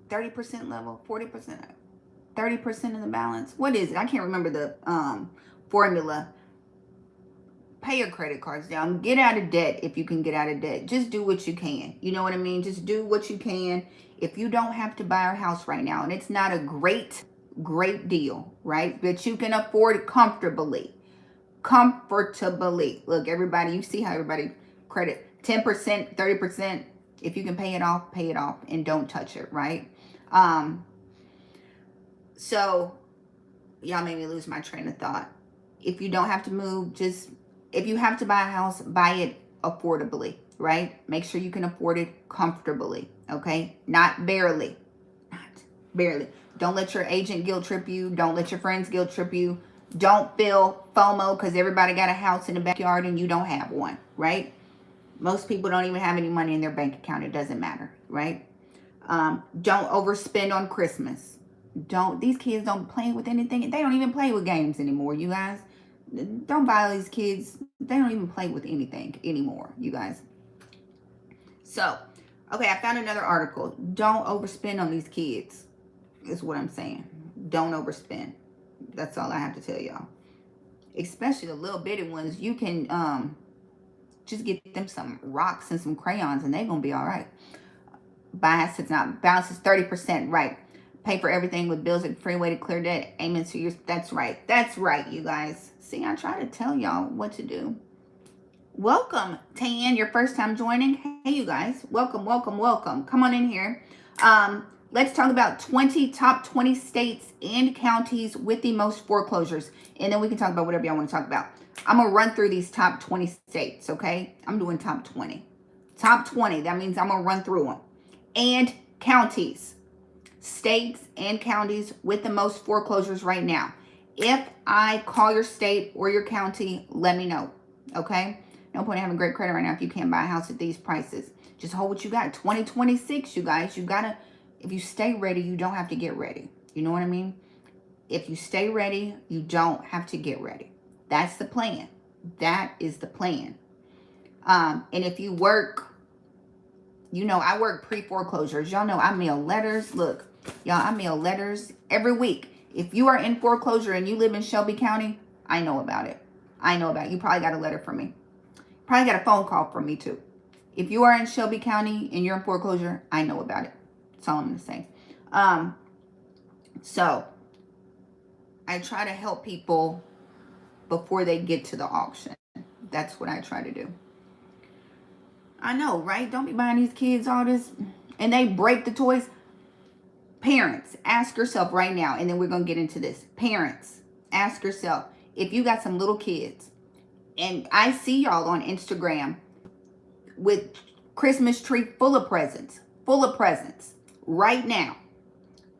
30% level, 40%, 30% of the balance. What is it? I can't remember the formula. Pay your credit cards down. Get out of debt if you can get out of debt. Just do what you can. You know what I mean? Just do what you can. If you don't have to buy a house right now, and it's not a great deal, right? But you can afford it comfortably. Look, everybody, you see how everybody credit 10%, 30%. If you can pay it off and don't touch it, right? So y'all made me lose my train of thought. If you don't have to move, if you have to buy a house, buy it affordably, right? Make sure you can afford it comfortably, okay? Not barely. Not barely. Don't let your agent guilt trip you. Don't let your friends guilt trip you. Don't feel FOMO because everybody got a house in the backyard and you don't have one, right? Most people don't even have any money in their bank account. It doesn't matter, right? Don't overspend on Christmas. These kids don't play with anything. They don't even play with games anymore, you guys. Don't buy these kids. They don't even play with anything anymore, you guys. So, okay, I found another article. Don't overspend on these kids, is what I'm saying. Don't overspend. That's all I have to tell y'all. Especially the little bitty ones. You can just get them some rocks and some crayons and they're going to be all right. Balance is 30%, right. Pay for everything with bills and free way to clear debt. Amen to yours. That's right. That's right, you guys. See, I try to tell y'all what to do. Welcome, Tan, your first time joining. Hey, you guys. Welcome, welcome, welcome. Come on in here. Let's talk about top 20 states and counties with the most foreclosures. And then we can talk about whatever y'all want to talk about. I'm going to run through these top 20 states, okay? I'm doing top 20. Top 20. That means I'm going to run through them. And counties. States and counties with the most foreclosures right now. If I call your state or your county, let me know, okay? No point in having great credit right now if you can't buy a house at these prices. Just hold what you got. 2026, you guys. You got to, if you stay ready, you don't have to get ready. You know what I mean? If you stay ready, you don't have to get ready. That's the plan. That is the plan. And if you work, you know, I work pre-foreclosures. Y'all know I mail letters. Look, y'all, I mail letters every week. If you are in foreclosure and you live in Shelby County, I know about it. I know about it. You probably got a letter from me. Probably got a phone call from me too. If you are in Shelby County and you're in foreclosure, I know about it. That's all I'm going to say. So I try to help people before they get to the auction. That's what I try to do. I know, right? Don't be buying these kids all this and they break the toys. Parents, ask yourself right now, and then we're going to get into this. Parents, ask yourself, if you got some little kids, and I see y'all on Instagram with Christmas tree full of presents right now.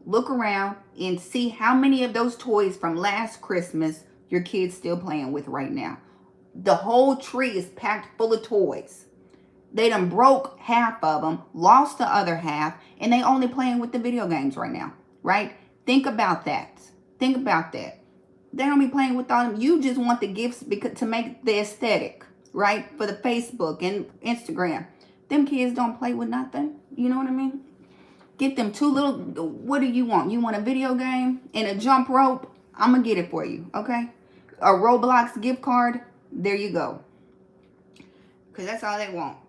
Look around and see how many of those toys from last Christmas your kids still playing with right now. The whole tree is packed full of toys. They done broke half of them, lost the other half, and they only playing with the video games right now, right? Think about that. Think about that. They don't be playing with all them. You just want the gifts because to make the aesthetic, right? For the Facebook and Instagram. Them kids don't play with nothing. You know what I mean? Get them two little, what do you want? You want a video game and a jump rope? I'm going to get it for you, okay? A Roblox gift card? There you go. Because that's all they want.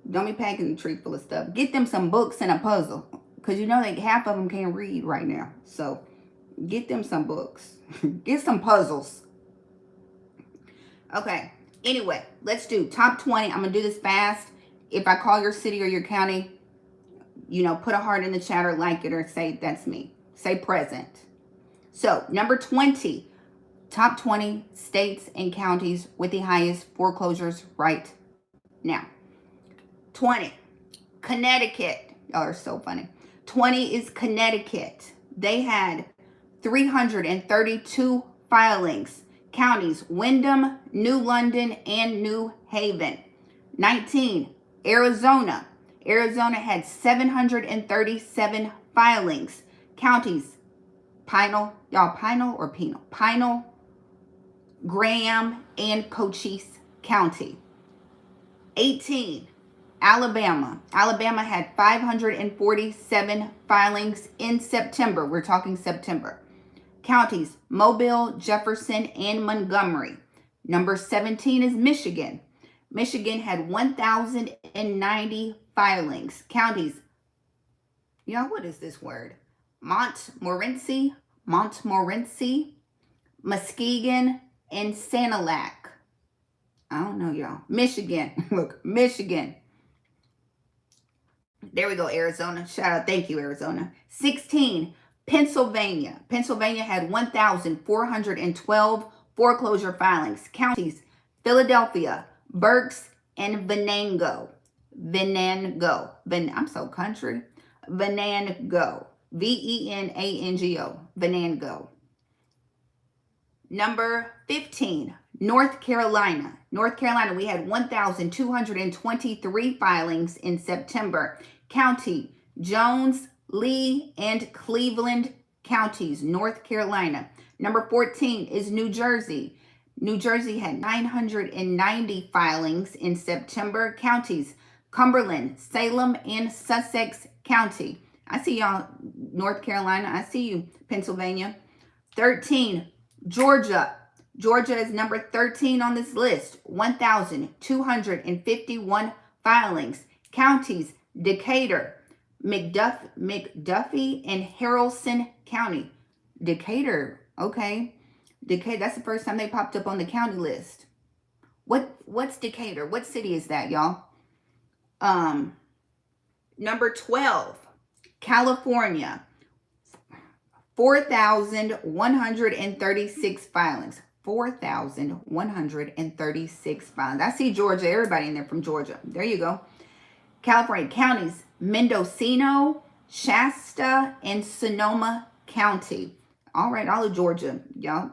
Don't be packing the tree full of stuff. Get them some books and a puzzle. Because you know that half of them can't read right now. So get them some books. Get some puzzles. Okay. Anyway, let's do top 20. I'm going to do this fast. If I call your city or your county, you know, put a heart in the chat or like it or say that's me. Say present. So number 20. Top 20 states and counties with the highest foreclosures right now. 20, Connecticut. Y'all are so funny. 20 is Connecticut. They had 332 filings. Counties, Windham, New London, and New Haven. 19, Arizona. Arizona had 737 filings. Counties, Pinal, y'all Pinal or Penal? Pinal, Graham, and Cochise County. 18, Alabama. Alabama had 547 filings in September. We're talking September. Counties, Mobile, Jefferson, and Montgomery. Number 17 is Michigan. Michigan had 1,090 filings. Counties, y'all, what is this word? Montmorency, Muskegon, and Sanilac. I don't know, y'all. Michigan. Look, Michigan. There we go, Arizona. Shout out. Thank you, Arizona. 16, Pennsylvania. Pennsylvania had 1,412 foreclosure filings. Counties, Philadelphia, Berks, and Venango. I'm so country. Venango. Venango. Venango. Number 15, North Carolina. North Carolina, we had 1,223 filings in September. County, Jones, Lee, and Cleveland counties, North Carolina. Number 14 is New Jersey. New Jersey had 990 filings in September. Counties, Cumberland, Salem, and Sussex County. I see y'all, North Carolina. I see you, Pennsylvania. 13, Georgia. Georgia is number 13 on this list. 1,251 filings. Counties, Decatur, McDuffie, and Haralson County. Decatur, okay. Decatur, that's the first time they popped up on the county list. What's Decatur? What city is that, y'all? Number 12, California. 4,136 filings. 4,136 filings. I see Georgia. Everybody in there from Georgia. There you go. California counties, Mendocino, Shasta, and Sonoma County. All right, all of Georgia. Y'all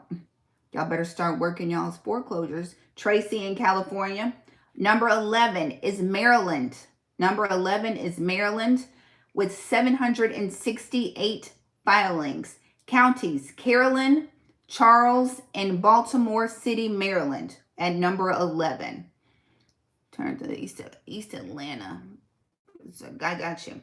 better start working y'all's foreclosures. Tracy in California. Number 11 is Maryland. Number 11 is Maryland with 768 filings. Counties, Carolyn, Charles, and Baltimore City, Maryland at number 11. Turn to the East Atlanta. So I got you.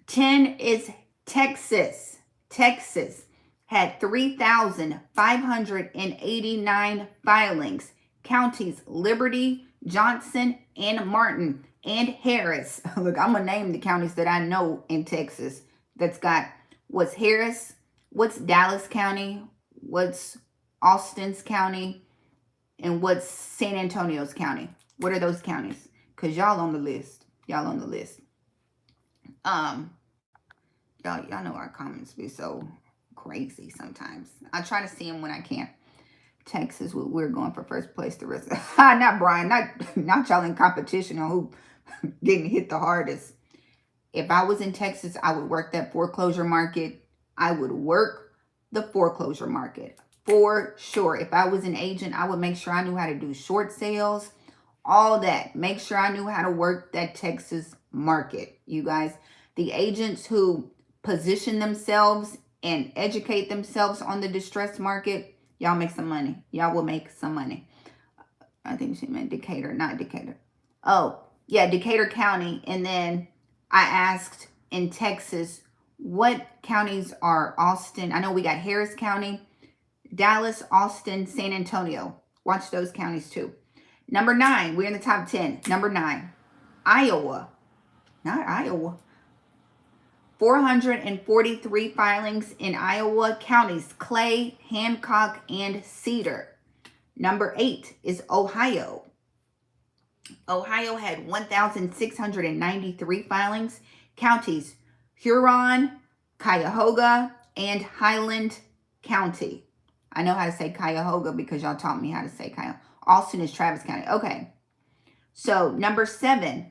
10 is Texas. Texas had 3,589 filings. Counties, Liberty, Johnson, and Martin, and Harris. Look, I'm going to name the counties that I know in Texas that's got, what's Harris, what's Dallas County, what's Austin's county, and what's San Antonio's county. What are those counties? Because y'all on the list. Y'all on the list. Y'all know our comments be so crazy sometimes. I try to see them when I can. Texas, we're going for first place the rest. Not Brian, not y'all in competition on who getting hit the hardest. If I was in Texas, I would work that foreclosure market. I would work the foreclosure market for sure. If I was an agent, I would make sure I knew how to do short sales, all that. Make sure I knew how to work that Texas market, you guys. The agents who position themselves and educate themselves on the distressed market, y'all make some money. Y'all will make some money. I think she meant Decatur, not Decatur. Oh, yeah, Decatur County. And then I asked in Texas, what counties are Austin? I know we got Harris County, Dallas, Austin, San Antonio. Watch those counties too. Number 9, we're in the top 10. Number 9, Iowa. Not Iowa. 443 filings in Iowa. Counties, Clay, Hancock, and Cedar. Number 8 is Ohio. Ohio had 1,693 filings. Counties, Huron, Cuyahoga, and Highland County. I know how to say Cuyahoga because y'all taught me how to say Cuyahoga. Austin is Travis County. Okay. So number 7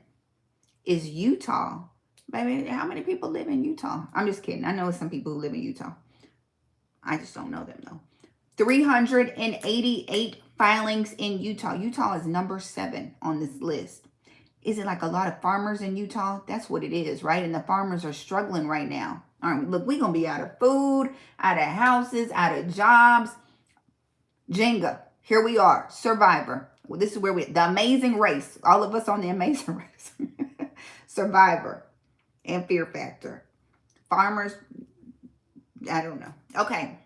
is Utah. Baby, how many people live in Utah? I'm just kidding. I know some people who live in Utah. I just don't know them though. 388 filings in Utah. Utah is number 7 on this list. Is it like a lot of farmers in Utah? That's what it is, right? And the farmers are struggling right now. All right, look, we're going to be out of food, out of houses, out of jobs. Jenga, here we are, Survivor. Well, this is where the Amazing Race. All of us on the Amazing Race. Survivor and Fear Factor. Farmers, I don't know. Okay.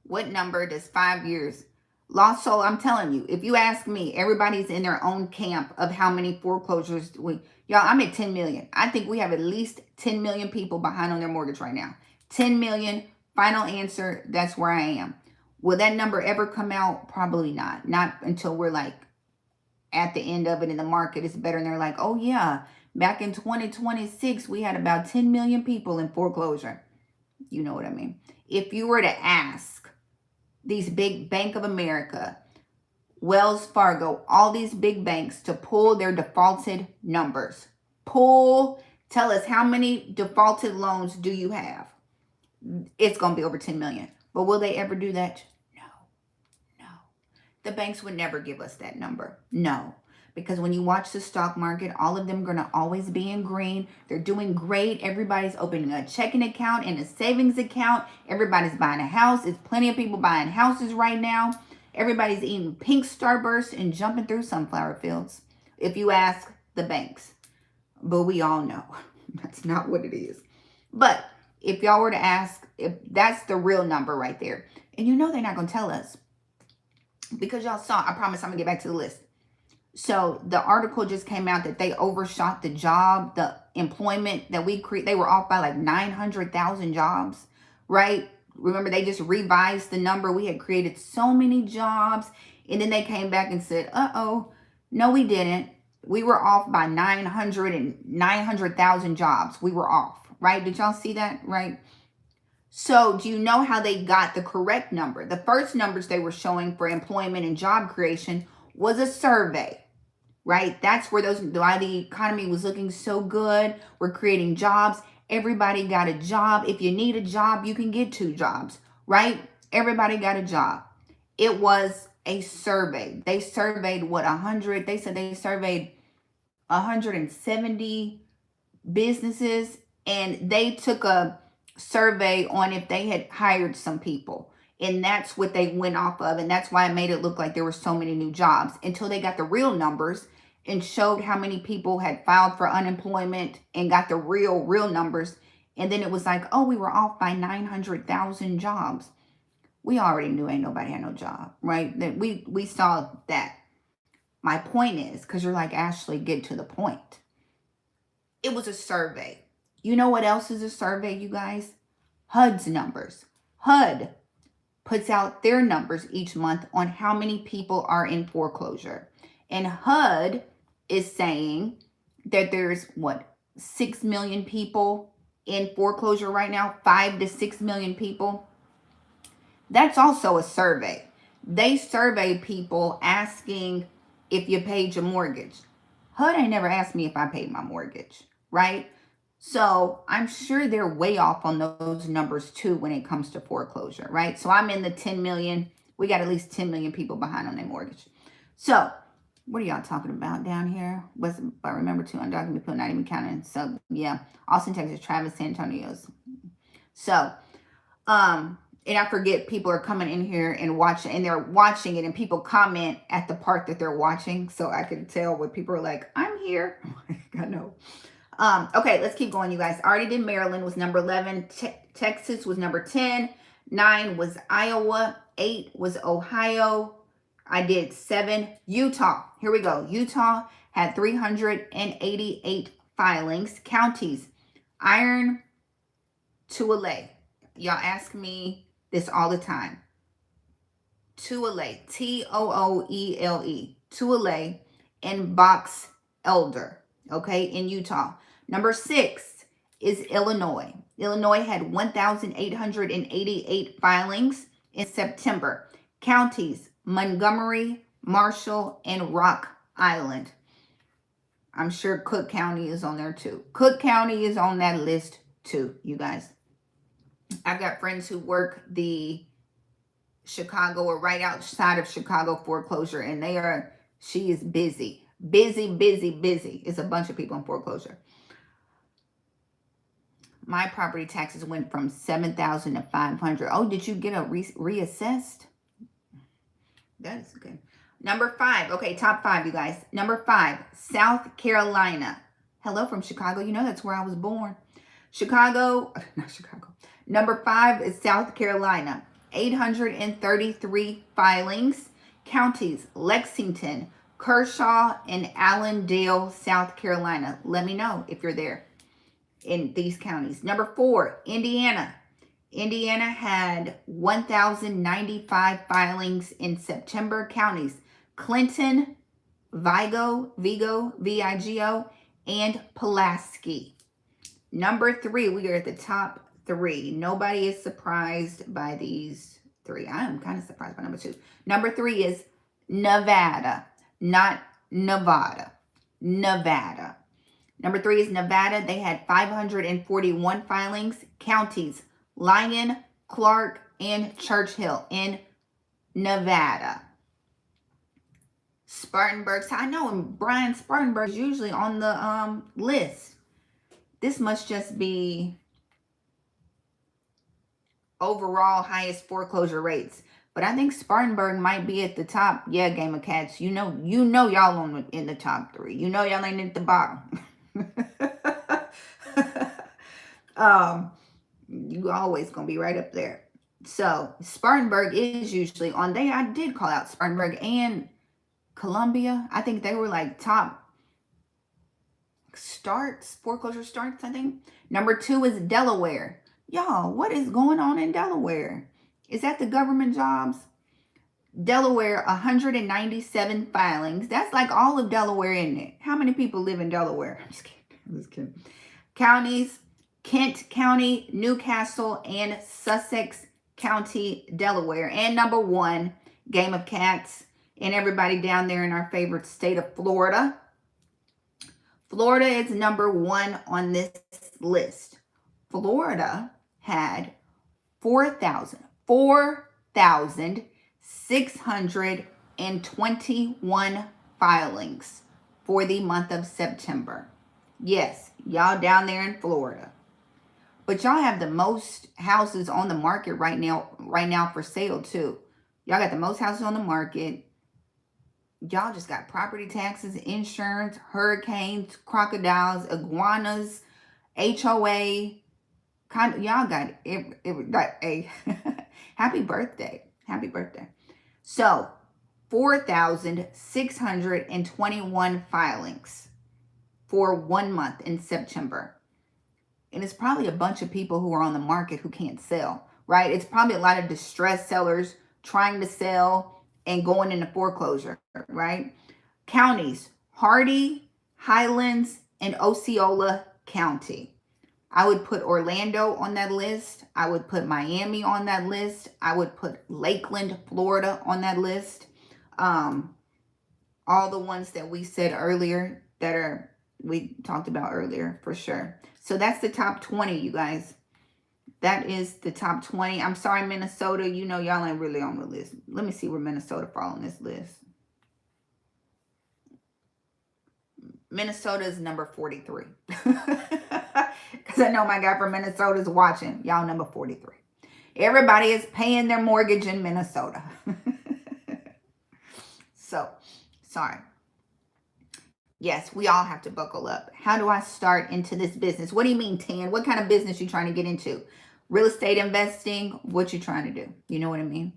What number does 5 years? Lost soul, I'm telling you, if you ask me, everybody's in their own camp of how many foreclosures y'all, I'm at 10 million. I think we have at least 10 million people behind on their mortgage right now. 10 million, final answer, that's where I am. Will that number ever come out? Probably not. Not until we're like at the end of it and the market is better and they're like, oh yeah, back in 2026, we had about 10 million people in foreclosure. You know what I mean? If you were to ask these big Bank of America, Wells Fargo, all these big banks to pull their defaulted numbers. Tell us how many defaulted loans do you have? It's going to be over 10 million. But will they ever do that? No, no. The banks would never give us that number. No. Because when you watch the stock market, all of them are going to always be in green. They're doing great. Everybody's opening a checking account and a savings account. Everybody's buying a house. There's plenty of people buying houses right now. Everybody's eating pink Starburst and jumping through sunflower fields, if you ask the banks. But we all know that's not what it is. But if y'all were to ask, if that's the real number right there. And you know they're not going to tell us. Because y'all saw, I promise I'm going to get back to the list. So the article just came out that they overshot the employment that we create. They were off by like 900,000 jobs, right? Remember, they just revised the number. We had created so many jobs. And then they came back and said, uh-oh, no, we didn't. We were off by 900,000 jobs. We were off, right? Did y'all see that, right? So do you know how they got the correct number? The first numbers they were showing for employment and job creation was a survey, right? That's where why the economy was looking so good. We're creating jobs. Everybody got a job. If you need a job, you can get 2 jobs, right? Everybody got a job. It was a survey. They surveyed they said they surveyed 170 businesses, and they took a survey on if they had hired some people. And that's what they went off of. And that's why it made it look like there were so many new jobs until they got the real numbers and showed how many people had filed for unemployment and got the real numbers. And then it was like, oh, we were off by 900,000 jobs. We already knew ain't nobody had no job, right? That we saw that. My point is, because you're like, Ashley, get to the point. It was a survey. You know what else is a survey, you guys? HUD's numbers. HUD puts out their numbers each month on how many people are in foreclosure. And HUD is saying that there's, 6 million people in foreclosure right now? 5 to 6 million people. That's also a survey. They survey people asking if you paid your mortgage. HUD ain't never asked me if I paid my mortgage, right? So I'm sure they're way off on those numbers too when it comes to foreclosure, right? So I'm in the 10 million. We got at least 10 million people behind on their mortgage. So what are y'all talking about down here? But remember, 2 undocumented people, not even counting. So yeah, Austin, Texas, Travis, San Antonio's. So, and I forget, people are coming in here and watching, and they're watching it, and people comment at the part that they're watching. So I can tell what people are like, I'm here. I know. Okay, let's keep going, you guys. I already did Maryland, was number 11. Texas was number 10. 9 was Iowa. 8 was Ohio. I did 7. Utah. Here we go. Utah had 388 filings. Counties. Iron, Tuolumne. Y'all ask me this all the time. Tuolumne. T-O-O-E-L-E. Tuolumne and Box Elder. Okay, in Utah. Number 6 is Illinois. Illinois had 1,888 filings in September. Counties, Montgomery, Marshall, and Rock Island. I'm sure Cook County is on there too. Cook County is on that list too, you guys. I've got friends who work the Chicago or right outside of Chicago foreclosure, and she is busy. Busy. It's a bunch of people in foreclosure. My property taxes went from $7,000 to $500. Oh, did you get a reassessed? That is good. Number 5. Okay, top 5, you guys. Number 5, South Carolina. Hello from Chicago. You know that's where I was born. Not Chicago. Number 5 is South Carolina. 833 filings. Counties, Lexington, Kershaw, and Allendale, South Carolina. Let me know if you're there in these counties. Number 4, Indiana. Indiana had 1,095 filings in September. Counties, Clinton, Vigo, V-I-G-O, and Pulaski. Number 3, we are at the top 3. Nobody is surprised by these 3. I am kind of surprised by number 2. Number 3 is Nevada. Not Nevada. Nevada. Number 3 is Nevada. They had 541 filings. Counties, Lyon, Clark, and Churchill in Nevada. Spartanburg. So I know Brian Spartanburg is usually on the list. This must just be overall highest foreclosure rates. But I think Spartanburg might be at the top. Yeah, Game of Cats. You know y'all in the top 3. You know y'all ain't at the bottom. You always gonna be right up there. So Spartanburg is usually on there. I did call out Spartanburg and Columbia. I think they were like top starts, foreclosure starts, I think. Number 2 is Delaware. Y'all, what is going on in Delaware? Is that the government jobs? Delaware, 197 filings. That's like all of Delaware, isn't it? How many people live in Delaware? I'm just kidding. Counties, Kent County, Newcastle, and Sussex County, Delaware. And number 1, Game of Cats, and everybody down there in our favorite state of Florida. Florida is number 1 on this list. Florida had 4,621 filings for the month of September. Yes, y'all down there in Florida. But y'all have the most houses on the market right now for sale too. Y'all got the most houses on the market. Y'all just got property taxes, insurance, hurricanes, crocodiles, iguanas, HOA. Y'all got it like a happy birthday. Happy birthday. So 4,621 filings for 1 month in September. And it's probably a bunch of people who are on the market who can't sell, right? It's probably a lot of distressed sellers trying to sell and going into foreclosure, right? Counties, Hardy, Highlands, and Osceola County. I would put Orlando on that list. I would put Miami on that list. I would put Lakeland, Florida on that list. All the ones that we said earlier we talked about earlier for sure. So that's the top 20, you guys. That is the top 20. I'm sorry, Minnesota. You know y'all ain't really on the list. Let me see where Minnesota falls on this list. Minnesota is number 43. Because I know my guy from Minnesota is watching. Y'all number 43. Everybody is paying their mortgage in Minnesota. So, sorry. Yes, we all have to buckle up. How do I start into this business? What do you mean, Tan? What kind of business you trying to get into? Real estate investing? What you trying to do? You know what I mean?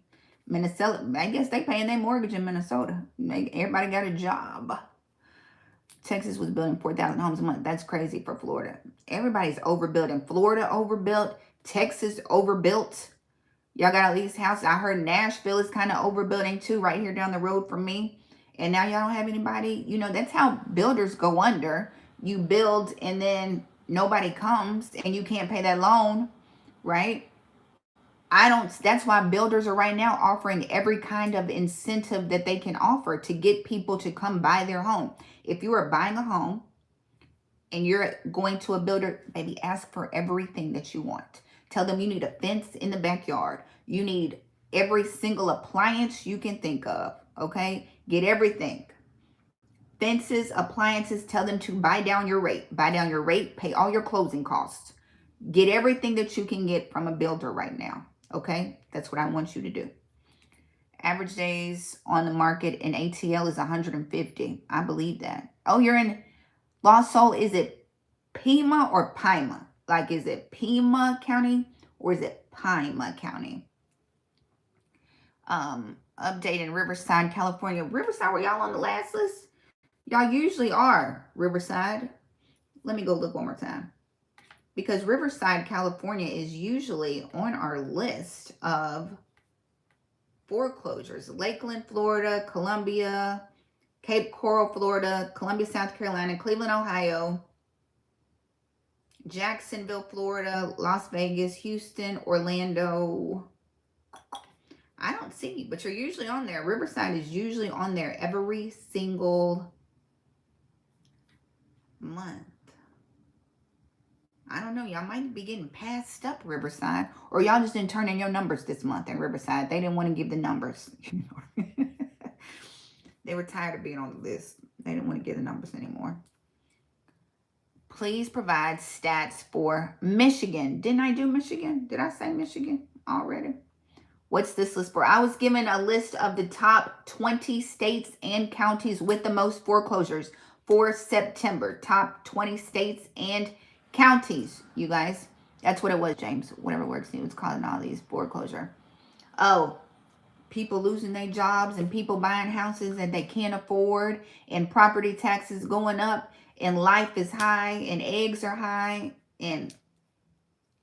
Minnesota, I guess they paying their mortgage in Minnesota. Everybody got a job. Texas was building 4,000 homes a month. That's crazy for Florida. Everybody's overbuilding. Florida overbuilt. Texas overbuilt. Y'all got all these houses. I heard Nashville is kind of overbuilding too, right here down the road from me. And now y'all don't have anybody. You know, that's how builders go under. You build and then nobody comes and you can't pay that loan, right? That's why builders are right now offering every kind of incentive that they can offer to get people to come buy their home. If you are buying a home and you're going to a builder, baby, ask for everything that you want. Tell them you need a fence in the backyard. You need every single appliance you can think of, okay? Get everything. Fences, appliances, tell them to buy down your rate. Buy down your rate, pay all your closing costs. Get everything that you can get from a builder right now, okay? That's what I want you to do. Average days on the market in ATL is 150. I believe that. Oh, you're in Lost Soul. Is it Pima or Pima? Like, is it Pima County or is it Pima County? Update in Riverside, California. Riverside, were y'all on the last list? Y'all usually are, Riverside. Let me go look one more time. Because Riverside, California is usually on our list of foreclosures. Lakeland, Florida, Columbia, Cape Coral, Florida, Columbia, South Carolina, Cleveland, Ohio, Jacksonville, Florida, Las Vegas, Houston, Orlando. I don't see you, but you're usually on there. Riverside is usually on there every single month. I don't know. Y'all might be getting passed up, Riverside. Or y'all just didn't turn in your numbers this month in Riverside. They didn't want to give the numbers. They were tired of being on the list. They didn't want to give the numbers anymore. Please provide stats for Michigan. Didn't I do Michigan? Did I say Michigan already? What's this list for? I was given a list of the top 20 states and counties with the most foreclosures for September. Top 20 states and counties, you guys. That's what it was, James. Whatever words he was calling all these foreclosure. Oh, people losing their jobs and people buying houses that they can't afford and property taxes going up and life is high and eggs are high and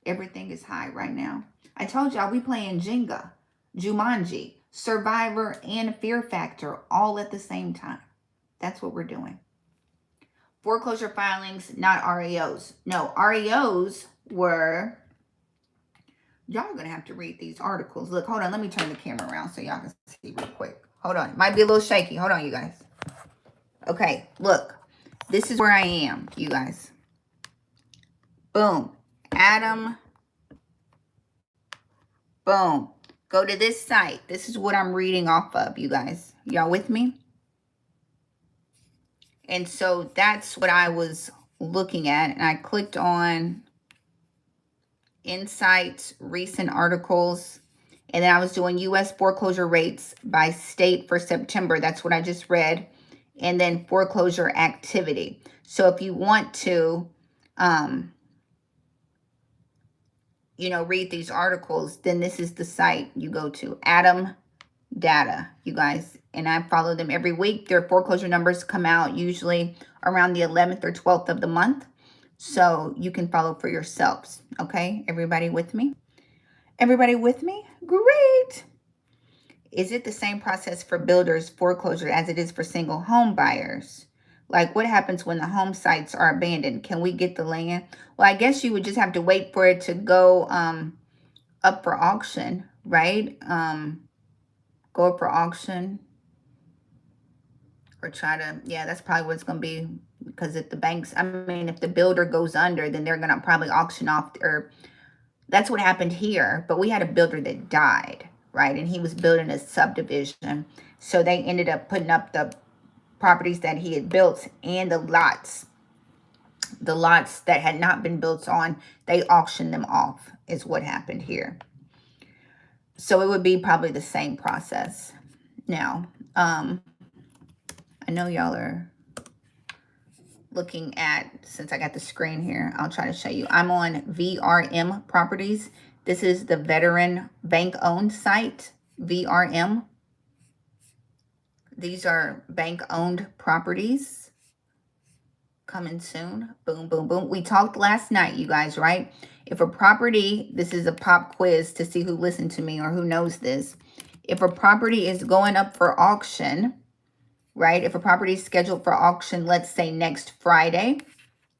everything is high right now. I told y'all we playing Jenga, Jumanji, Survivor, and Fear Factor all at the same time. That's what we're doing. Foreclosure filings, not REOs. No, REOs were... Y'all are going to have to read these articles. Look, hold on. Let me turn the camera around so y'all can see real quick. Hold on. It might be a little shaky. Hold on, you guys. Okay, look. This is where I am, you guys. Boom. Adam. Boom. Go to this site. This is what I'm reading off of, you guys. Y'all with me? And so that's what I was looking at. And I clicked on Insights, recent articles. And then I was doing U.S. foreclosure rates by state for September. That's what I just read. And then foreclosure activity. So if you want to, you know, read these articles, then this is the site you go to. Adam Data, you guys. And I follow them every week. Their foreclosure numbers come out usually around the 11th or 12th of the month. So you can follow for yourselves. Okay, everybody with me? Everybody with me? Great. Is it the same process for builders foreclosure as it is for single home buyers? Like what happens when the home sites are abandoned? Can we get the land? Well, I guess you would just have to wait for it to go up for auction, right? Go up for auction. Or try to, yeah, that's probably what it's going to be. Because if the banks, I mean, if the builder goes under, then they're going to probably auction off, or that's what happened here. But we had a builder that died, right? And he was building a subdivision. So they ended up putting up the properties that he had built and the lots that had not been built on, they auctioned them off is what happened here. So it would be probably the same process. Now, I know y'all are looking at, since I got the screen here, I'll try to show you. I'm on VRM Properties. This is the veteran bank-owned site, VRM. These are bank-owned properties. Coming soon. Boom, boom, boom. We talked last night, you guys, right? If a property, this is a pop quiz to see who listened to me or who knows this. If a property is going up for auction, right? If a property is scheduled for auction, let's say next Friday.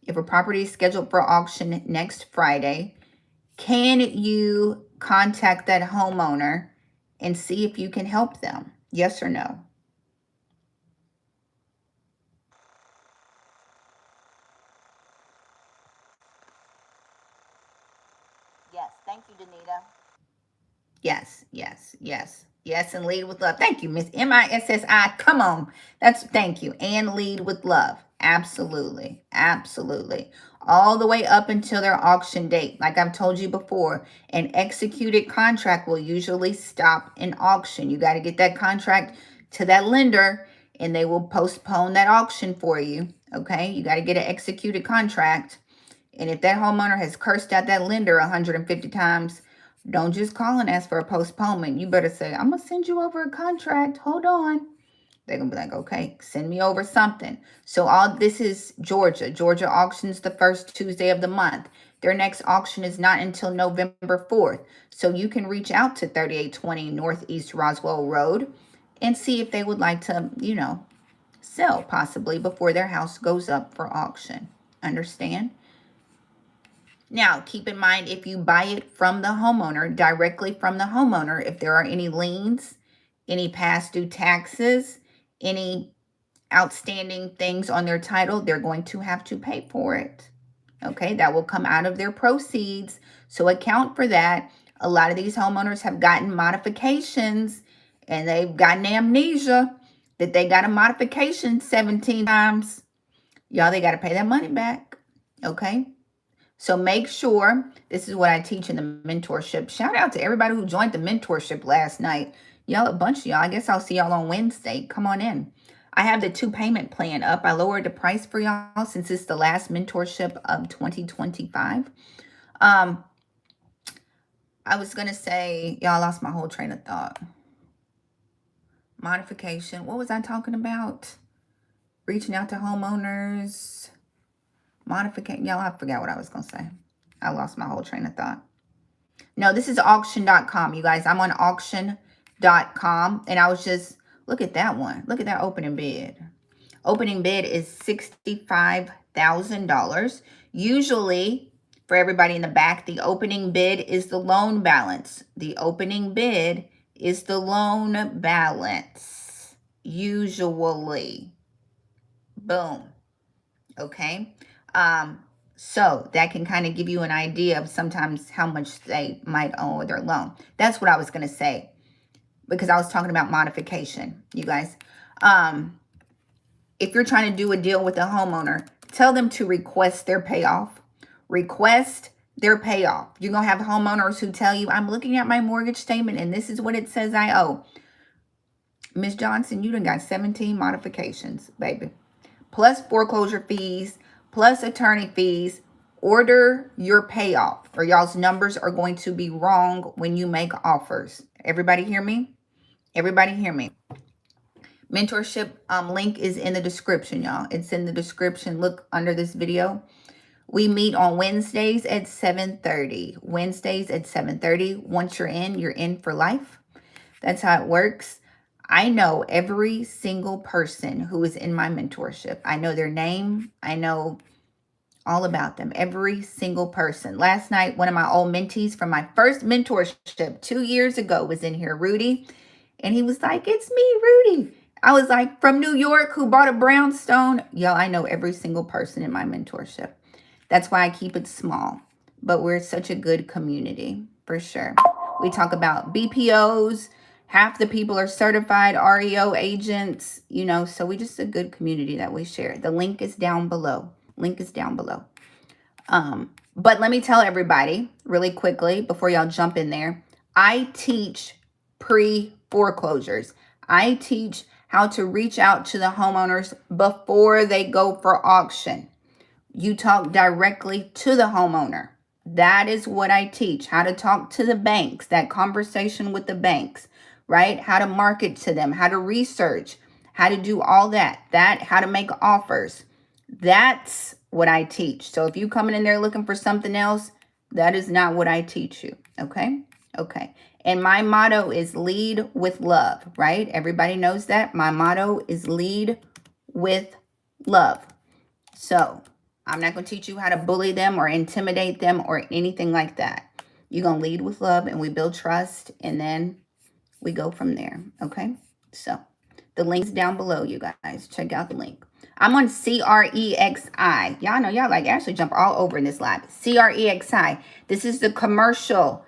If a property is scheduled for auction next Friday, can you contact that homeowner and see if you can help them? Yes or no? Yes. Thank you, Danita. Yes, yes, yes. Yes, and lead with love. Thank you, Miss MISSI. Come on. Thank you. And lead with love. Absolutely. Absolutely. All the way up until their auction date. Like I've told you before, an executed contract will usually stop an auction. You got to get that contract to that lender and they will postpone that auction for you. Okay? You got to get an executed contract. And if that homeowner has cursed out that lender 150 times, don't just call and ask for a postponement. You better say, I'm going to send you over a contract. Hold on. They're going to be like, okay, send me over something. So all this is Georgia. Georgia auctions the first Tuesday of the month. Their next auction is not until November 4th. So you can reach out to 3820 Northeast Roswell Road and see if they would like to, you know, sell possibly before their house goes up for auction. Understand? Now, keep in mind, if you buy it from the homeowner, directly from the homeowner, if there are any liens, any past due taxes, any outstanding things on their title, they're going to have to pay for it. Okay, that will come out of their proceeds. So account for that. A lot of these homeowners have gotten modifications and they've gotten amnesia that they got a modification 17 times. Y'all, they got to pay that money back. Okay. So make sure, this is what I teach in the mentorship. Shout out to everybody who joined the mentorship last night. Y'all, a bunch of y'all. I guess I'll see y'all on Wednesday. Come on in. I have the 2-payment plan up. I lowered the price for y'all since it's the last mentorship of 2025. I was going to say, y'all, lost my whole train of thought. Modification. What was I talking about? Reaching out to homeowners. Modification. Y'all, I forgot what I was going to say. I lost my whole train of thought. No, this is auction.com, you guys. I'm on auction.com. And I was just, look at that one. Look at that opening bid. Opening bid is $65,000. Usually, for everybody in the back, the opening bid is the loan balance. The opening bid is the loan balance. Usually. Boom. Okay. So that can kind of give you an idea of sometimes how much they might owe their loan. That's what I was going to say, because I was talking about modification, you guys. If you're trying to do a deal with a homeowner, tell them to request their payoff. Request their payoff. You're going to have homeowners who tell you, I'm looking at my mortgage statement and this is what it says I owe. Miss Johnson, you done got 17 modifications, baby. Plus foreclosure fees, plus attorney fees. Order your payoff, or y'all's numbers are going to be wrong when you make offers. Everybody hear me? Everybody hear me? Mentorship link is in the description, y'all. It's in the description. Look under this video. We meet on Wednesdays at 7:30. Wednesdays at 7:30. Once you're in for life. That's how it works. I know every single person who is in my mentorship. I know their name. I know all about them. Every single person. Last night, one of my old mentees from my first mentorship 2 years ago was in here, Rudy. And he was like, it's me, Rudy. I was like, from New York, who bought a brownstone. Y'all, I know every single person in my mentorship. That's why I keep it small. But we're such a good community, for sure. We talk about BPOs. Half the people are certified REO agents, you know, so we just a good community that we share. The link is down below. Link is down below. But let me tell everybody really quickly before y'all jump in there. I teach pre-foreclosures. I teach how to reach out to the homeowners before they go for auction. You talk directly to the homeowner. That is what I teach. How to talk to the banks, that conversation with the banks, right? How to market to them, how to research, how to do all that, how to make offers. That's what I teach. So if you coming in there looking for something else, that is not what I teach you. Okay? Okay. And my motto is lead with love, right? Everybody knows that. My motto is lead with love. So I'm not going to teach you how to bully them or intimidate them or anything like that. You're going to lead with love and we build trust and then we go from there. Okay. So the link's down below, you guys. Check out the link. I'm on CREXI. Y'all know y'all like actually jump all over in this live. CREXI. This is the commercial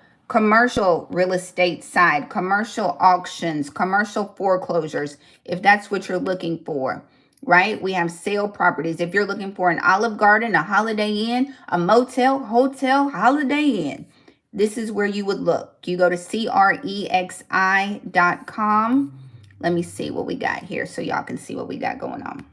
real estate side, commercial auctions, commercial foreclosures, if that's what you're looking for, right? We have sale properties. If you're looking for an Olive Garden, a Holiday Inn, a motel, hotel, Holiday Inn, this is where you would look. You go to CREXI.com. Let me see what we got here so y'all can see what we got going on.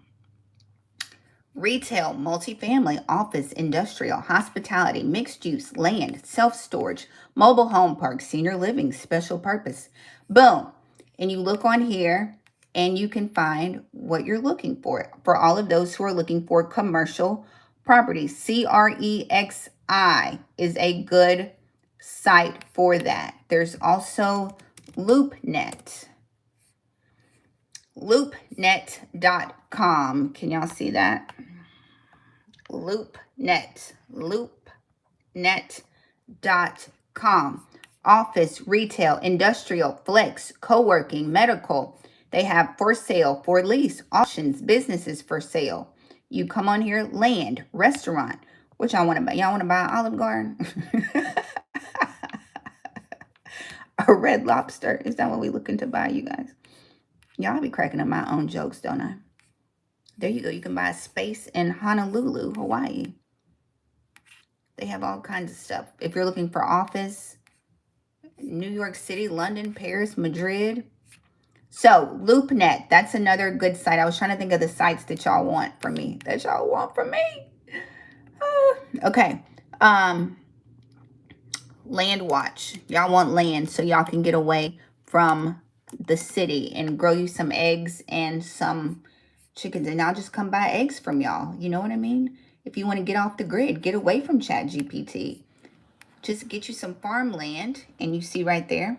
Retail, multifamily, office, industrial, hospitality, mixed use, land, self-storage, mobile home park, senior living, special purpose. Boom. And you look on here and you can find what you're looking for all of those who are looking for commercial properties. CREXI is a good site for that. There's also LoopNet. LoopNet.com. Can y'all see that? LoopNet. LoopNet.com. Office, retail, industrial, flex, co-working, medical. They have for sale, for lease, auctions, businesses for sale. You come on here, land, restaurant, What y'all want to buy? Y'all want to buy an Olive Garden? A Red Lobster? Is that what we looking to buy, you guys? Y'all be cracking up my own jokes, don't I? There you go. You can buy a space in Honolulu, Hawaii. They have all kinds of stuff. If you're looking for office, New York City, London, Paris, Madrid. So, LoopNet, that's another good site. I was trying to think of the sites that y'all want from me. Okay. Land Watch. Y'all want land so y'all can get away from the city and grow you some eggs and some chickens. And I'll just come buy eggs from y'all. You know what I mean? If you want to get off the grid, get away from ChatGPT. Just get you some farmland, and you see right there.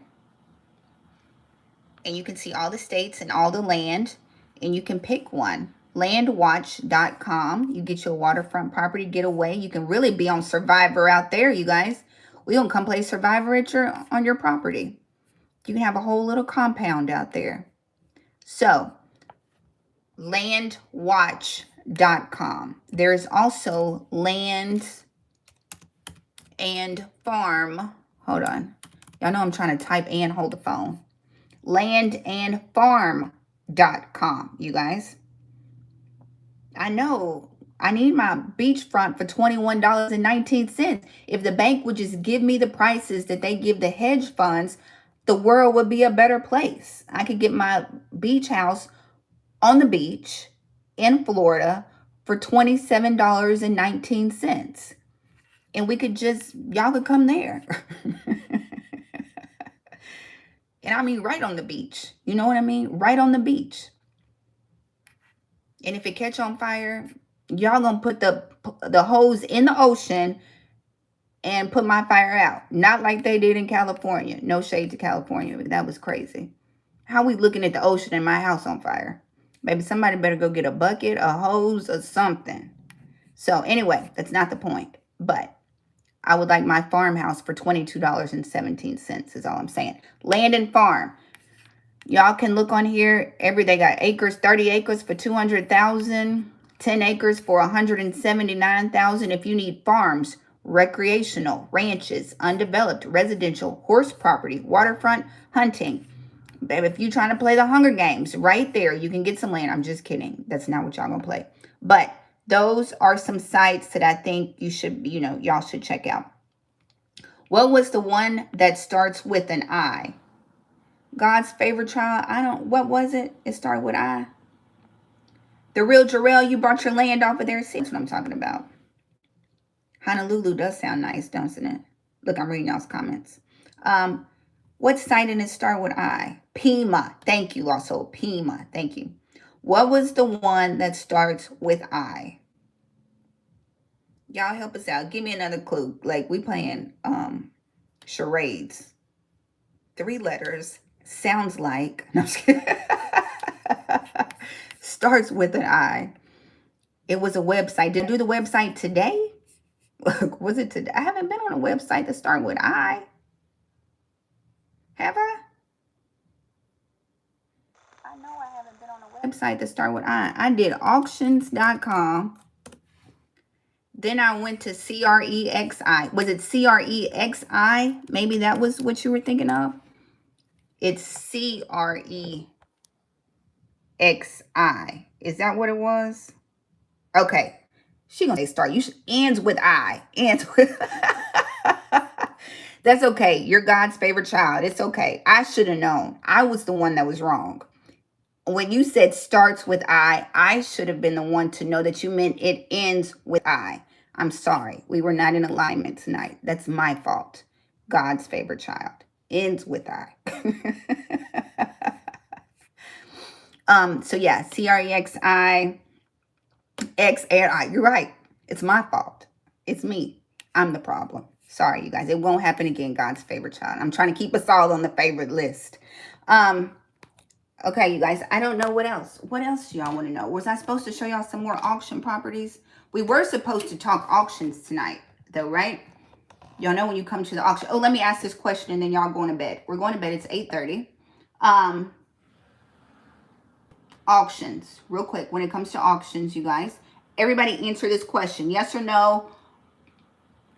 And you can see all the states and all the land, and you can pick one. Landwatch.com. You get your waterfront property, get away. You can really be on Survivor out there, you guys. We don't come play Survivor on your property. You can have a whole little compound out there. So, landwatch.com. There's also land and farm. Hold on. Y'all know I'm trying to type and hold the phone. Landandfarm.com, you guys. I know I need my beachfront for $21.19. If the bank would just give me the prices that they give the hedge funds, the world would be a better place. I could get my beach house on the beach in Florida for $27.19. And we could y'all could come there. And I mean right on the beach. You know what I mean? Right on the beach. And if it catch on fire, y'all gonna put the hose in the ocean and put my fire out. Not like they did in California. No shade to California, but that was crazy. How we looking at the ocean and my house on fire? Maybe somebody better go get a bucket, a hose, or something. So anyway, that's not the point. But I would like my farmhouse for $22.17 is all I'm saying. Land and farm. Y'all can look on here. They got acres, 30 acres for $200,000, 10 acres for $179,000. If you need farms, recreational, ranches, undeveloped, residential, horse property, waterfront, hunting. Baby, if you're trying to play the Hunger Games, right there, you can get some land. I'm just kidding. That's not what y'all gonna play. But those are some sites that I think you should, y'all should check out. What was the one that starts with an I? God's favorite child. What was it? It started with I. The Real Jarrell, you brought your land off of there. See, that's what I'm talking about. Honolulu does sound nice, doesn't it? Look, I'm reading y'all's comments. What site did it start with I? Pima. Thank you, also. Pima. Thank you. What was the one that starts with I? Y'all help us out. Give me another clue. Like, we playing charades. 3 letters. Sounds like. No, I'm just kidding. Starts with an I. It was a website. Did I do the website today? Was it today? I haven't been on a website that started with I. Have I? I know I haven't been on a website that started with I. I did auctions.com. Then I went to CREXI. Was it CREXI? Maybe that was what you were thinking of. It's CREXI. Is that what it was? Okay. She gonna say start. You should ends with I. Ends with That's okay. You're God's favorite child. It's okay. I should have known. I was the one that was wrong. When you said starts with I should have been the one to know that you meant it ends with I. I'm sorry. We were not in alignment tonight. That's my fault. God's favorite child. Ends with I. So yeah, CREXI, XAI. You're right. It's my fault. It's me. I'm the problem. Sorry, you guys. It won't happen again, God's favorite child. I'm trying to keep us all on the favorite list. Okay, you guys. I don't know what else. What else do y'all want to know? Was I supposed to show y'all some more auction properties? We were supposed to talk auctions tonight, though, right? Y'all know when you come to the auction. Oh, let me ask this question, and then y'all going to bed. We're going to bed. It's 8:30. Auctions. Real quick. When it comes to auctions, you guys, everybody answer this question. Yes or no?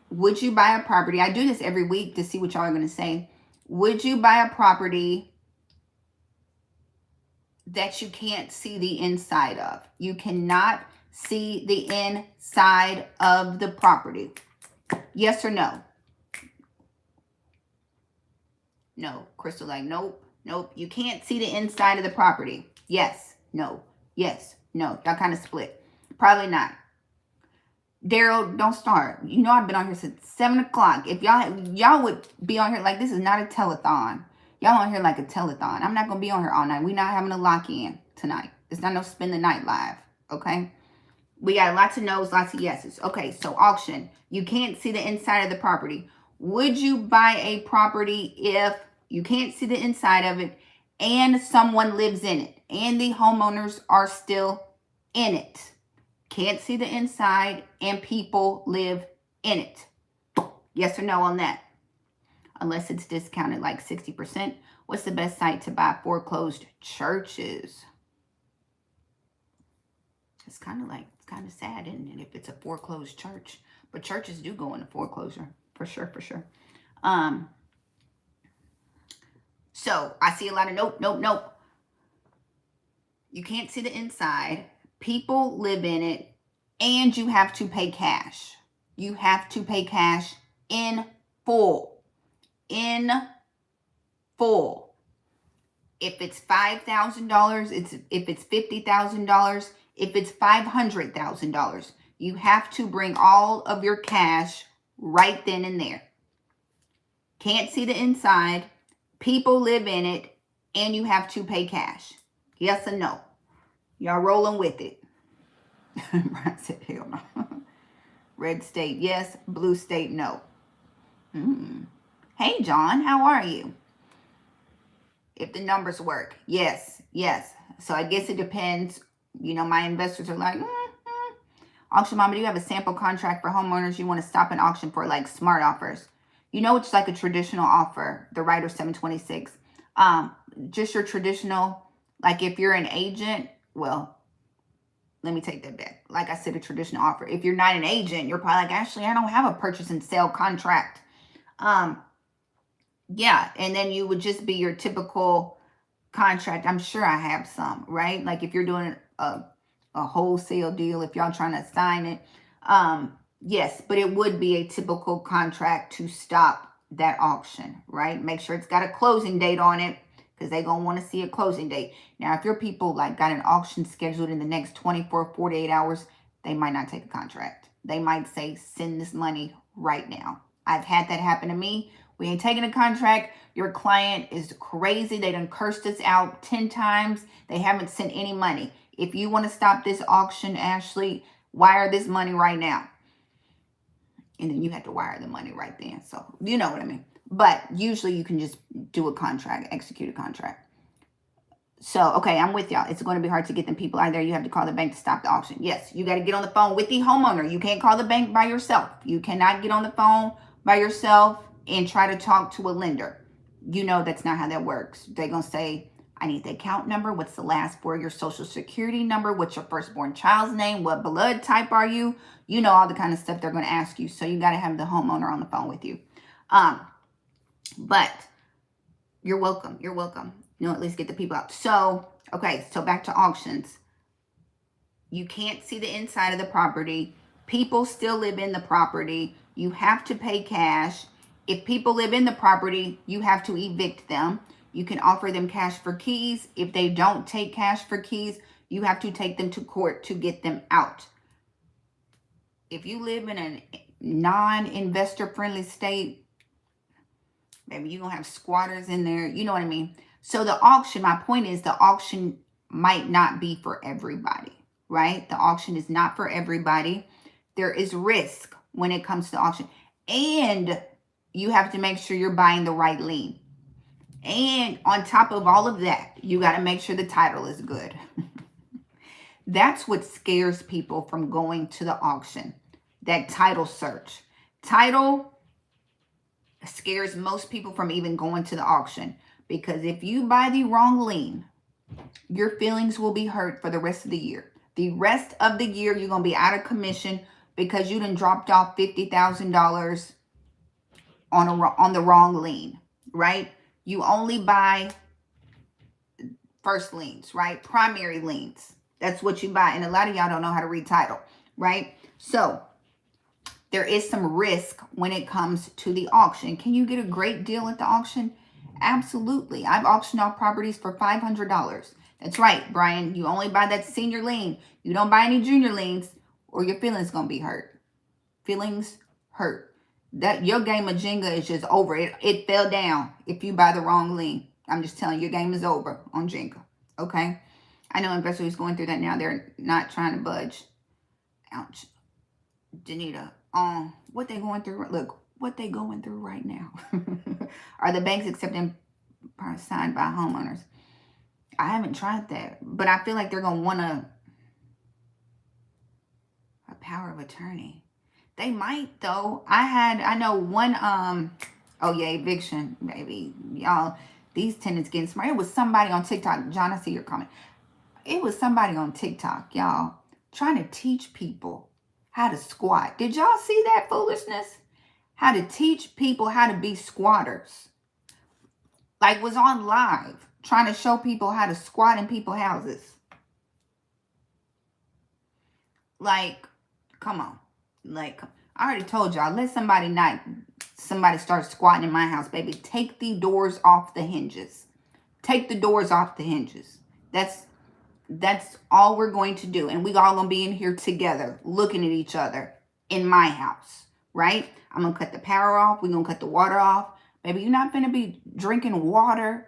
Would you buy a property? I do this every week to see what y'all are going to say. Would you buy a property that you can't see the inside of? You cannot see the inside of the property. Yes or no? No. Crystal like, nope, nope. You can't see the inside of the property. Yes, no, yes, no. Y'all kind of split. Probably not. Daryl, don't start. You know I've been on here since 7 o'clock. If y'all would be on here like this is not a telethon. Y'all on here like a telethon. I'm not going to be on here all night. We're not having a lock-in tonight. It's not no spend the night live. Okay? We got lots of no's, lots of yeses. Okay, so auction. You can't see the inside of the property. Would you buy a property if you can't see the inside of it and someone lives in it and the homeowners are still in it? Can't see the inside and people live in it. Yes or no on that? Unless it's discounted like 60%. What's the best site to buy foreclosed churches? It's kind of sad, isn't it, if it's a foreclosed church? But churches do go into foreclosure. For sure, for sure. So I see a lot of nope, nope, nope. You can't see the inside. People live in it. And you have to pay cash. You have to pay cash in full. In full. If it's $5,000, if it's $50,000, if it's $500,000, you have to bring all of your cash right then and there. Can't see the inside. People live in it. And you have to pay cash. Yes or no? Y'all rolling with it. Brian said, hell no. Red state, yes. Blue state, no. Hey, John, how are you? If the numbers work, yes, yes. So I guess it depends. You know, my investors are like, Auction Mama, do you have a sample contract for homeowners you want to stop an auction for, like smart offers? You know, it's like a traditional offer, the Rider 726. Just your traditional, like if you're an agent, well, let me take that back. Like I said, a traditional offer. If you're not an agent, you're probably like, Ashley, I don't have a purchase and sale contract. Yeah, and then you would just be your typical contract. I'm sure I have some, right? Like if you're doing a wholesale deal, if y'all trying to sign it, yes, but it would be a typical contract to stop that auction, right? Make sure it's got a closing date on it, because they're going to want to see a closing date. Now, if your people like got an auction scheduled in the next 24, 48 hours, they might not take a contract. They might say, send this money right now. I've had that happen to me. We ain't taking a contract. Your client is crazy. They done cursed us out 10 times. They haven't sent any money. If you want to stop this auction, Ashley, wire this money right now. And then you have to wire the money right then. So, you know what I mean. But usually you can just do a contract, execute a contract. So, okay, I'm with y'all. It's going to be hard to get them people out there. You have to call the bank to stop the auction. Yes, you got to get on the phone with the homeowner. You can't call the bank by yourself. You cannot get on the phone by yourself and try to talk to a lender. You know that's not how that works. They're going to say, I need the account number. What's the last four of your social security number? What's your firstborn child's name? What blood type are you? You know all the kind of stuff they're going to ask you. So you got to have the homeowner on the phone with you. But you're welcome. You're welcome. You know, at least get the people out. So, okay. So back to auctions. You can't see the inside of the property. People still live in the property. You have to pay cash. If people live in the property, you have to evict them. You can offer them cash for keys. If they don't take cash for keys, you have to take them to court to get them out. If you live in a non-investor friendly state, maybe you're going to have squatters in there. You know what I mean? So the auction, my point is the auction might not be for everybody, right? The auction is not for everybody. There is risk when it comes to auction. And you have to make sure you're buying the right lien. And on top of all of that, you got to make sure the title is good. That's what scares people from going to the auction. That title search. Title scares most people from even going to the auction. Because if you buy the wrong lien, your feelings will be hurt for the rest of the year. The rest of the year, you're going to be out of commission. because you done dropped off $50,000 on the wrong lien, right? You only buy first liens, right? Primary liens. That's what you buy. And a lot of y'all don't know how to read title, right? So there is some risk when it comes to the auction. Can you get a great deal at the auction? Absolutely. I've auctioned off properties for $500. That's right, Brian. You only buy that senior lien. You don't buy any junior liens or your feelings going to be hurt. Feelings hurt. That your game of Jenga is just over. It fell down if you buy the wrong lien. I'm just telling you, your game is over on Jenga. Okay? I know investors going through that now. They're not trying to budge. Ouch. Danita, what they going through? Look, what they going through right now. Are the banks accepting signed by homeowners? I haven't tried that, but I feel like they're going to want a power of attorney. They might, though. I know one, oh yeah, eviction, baby. Y'all, these tenants getting smart. It was somebody on TikTok. John, I see your comment. It was somebody on TikTok, y'all, trying to teach people how to squat. Did y'all see that foolishness? How to teach people how to be squatters. Like, was on live, trying to show people how to squat in people's houses. Like, come on. Like, I already told y'all, let somebody start squatting in my house, baby. Take the doors off the hinges. Take the doors off the hinges. That's all we're going to do. And we all going to be in here together, looking at each other in my house, right? I'm going to cut the power off. We're going to cut the water off. Baby, you're not going to be drinking water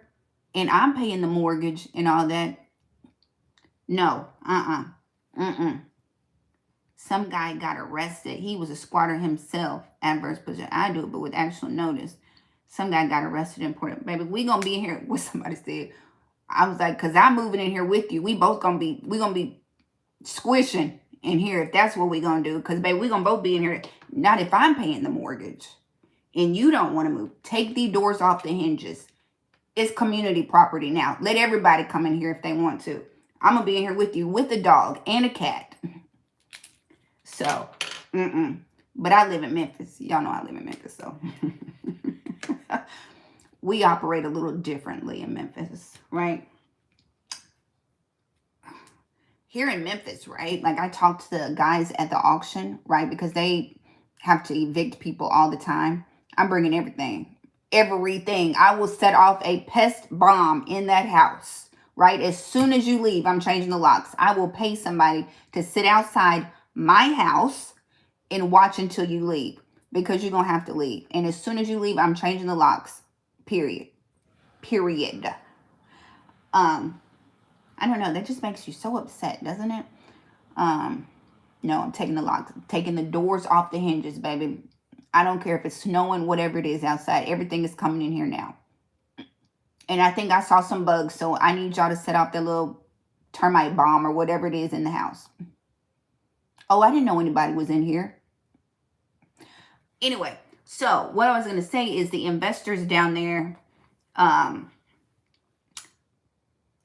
and I'm paying the mortgage and all that. No, Some guy got arrested. He was a squatter himself. Adverse position. I do it, but with actual notice. Some guy got arrested in Port. Baby, we going to be in here. What somebody said. I was like, because I'm moving in here with you. We going to be squishing in here if that's what we going to do. Because, baby, we going to both be in here. Not if I'm paying the mortgage. And you don't want to move. Take the doors off the hinges. It's community property now. Let everybody come in here if they want to. I'm going to be in here with you with a dog and a cat. So, But I live in Memphis. Y'all know I live in Memphis, so. We operate a little differently in Memphis, right? Here in Memphis, right? Like I talked to the guys at the auction, right? Because they have to evict people all the time. I'm bringing everything. Everything. I will set off a pest bomb in that house, right? As soon as you leave, I'm changing the locks. I will pay somebody to sit outside my house and watch until you leave. Because you're going to have to leave. And as soon as you leave, I'm changing the locks. Period. I don't know. That just makes you so upset, doesn't it? No, I'm taking the locks. Taking the doors off the hinges, baby. I don't care if it's snowing, whatever it is outside. Everything is coming in here now. And I think I saw some bugs. So I need y'all to set off the little termite bomb or whatever it is in the house. Oh, I didn't know anybody was in here. Anyway, so what I was going to say is the investors down there,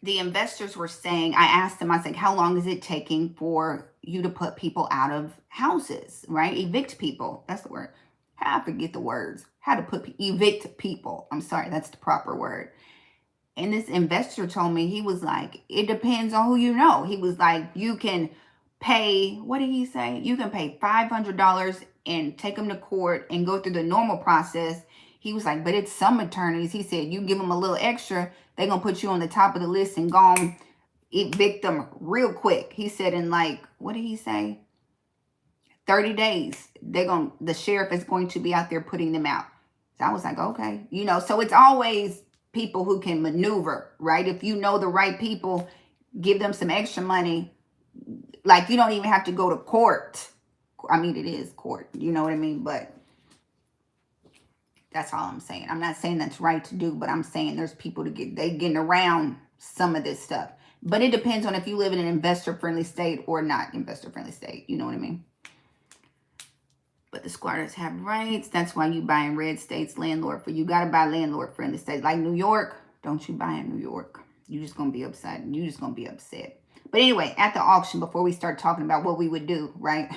the investors were saying, I asked them, I said, how long is it taking for you to put people out of houses, right? Evict people. That's the word. I forget the words. How to evict people. I'm sorry, that's the proper word. And this investor told me, he was like, it depends on who you know. He was like, you can pay, what did he say? You can pay $500 and take them to court and go through the normal process. He was like, but it's some attorneys. He said, you give them a little extra, they're going to put you on the top of the list and go on, evict them real quick. He said in like, what did he say? 30 days, the sheriff is going to be out there putting them out. So I was like, okay. You know, so it's always people who can maneuver, right? If you know the right people, give them some extra money. Like, you don't even have to go to court. I mean, it is court. You know what I mean? But that's all I'm saying. I'm not saying that's right to do, but I'm saying there's people they getting around some of this stuff. But it depends on if you live in an investor-friendly state or not investor-friendly state. You know what I mean? But the squatters have rights. That's why you buy in red states, landlord for you got to buy landlord-friendly states. Like New York, don't you buy in New York. You're just going to be upset. You're just going to be upset. But anyway, at the auction, before we start talking about what we would do, right?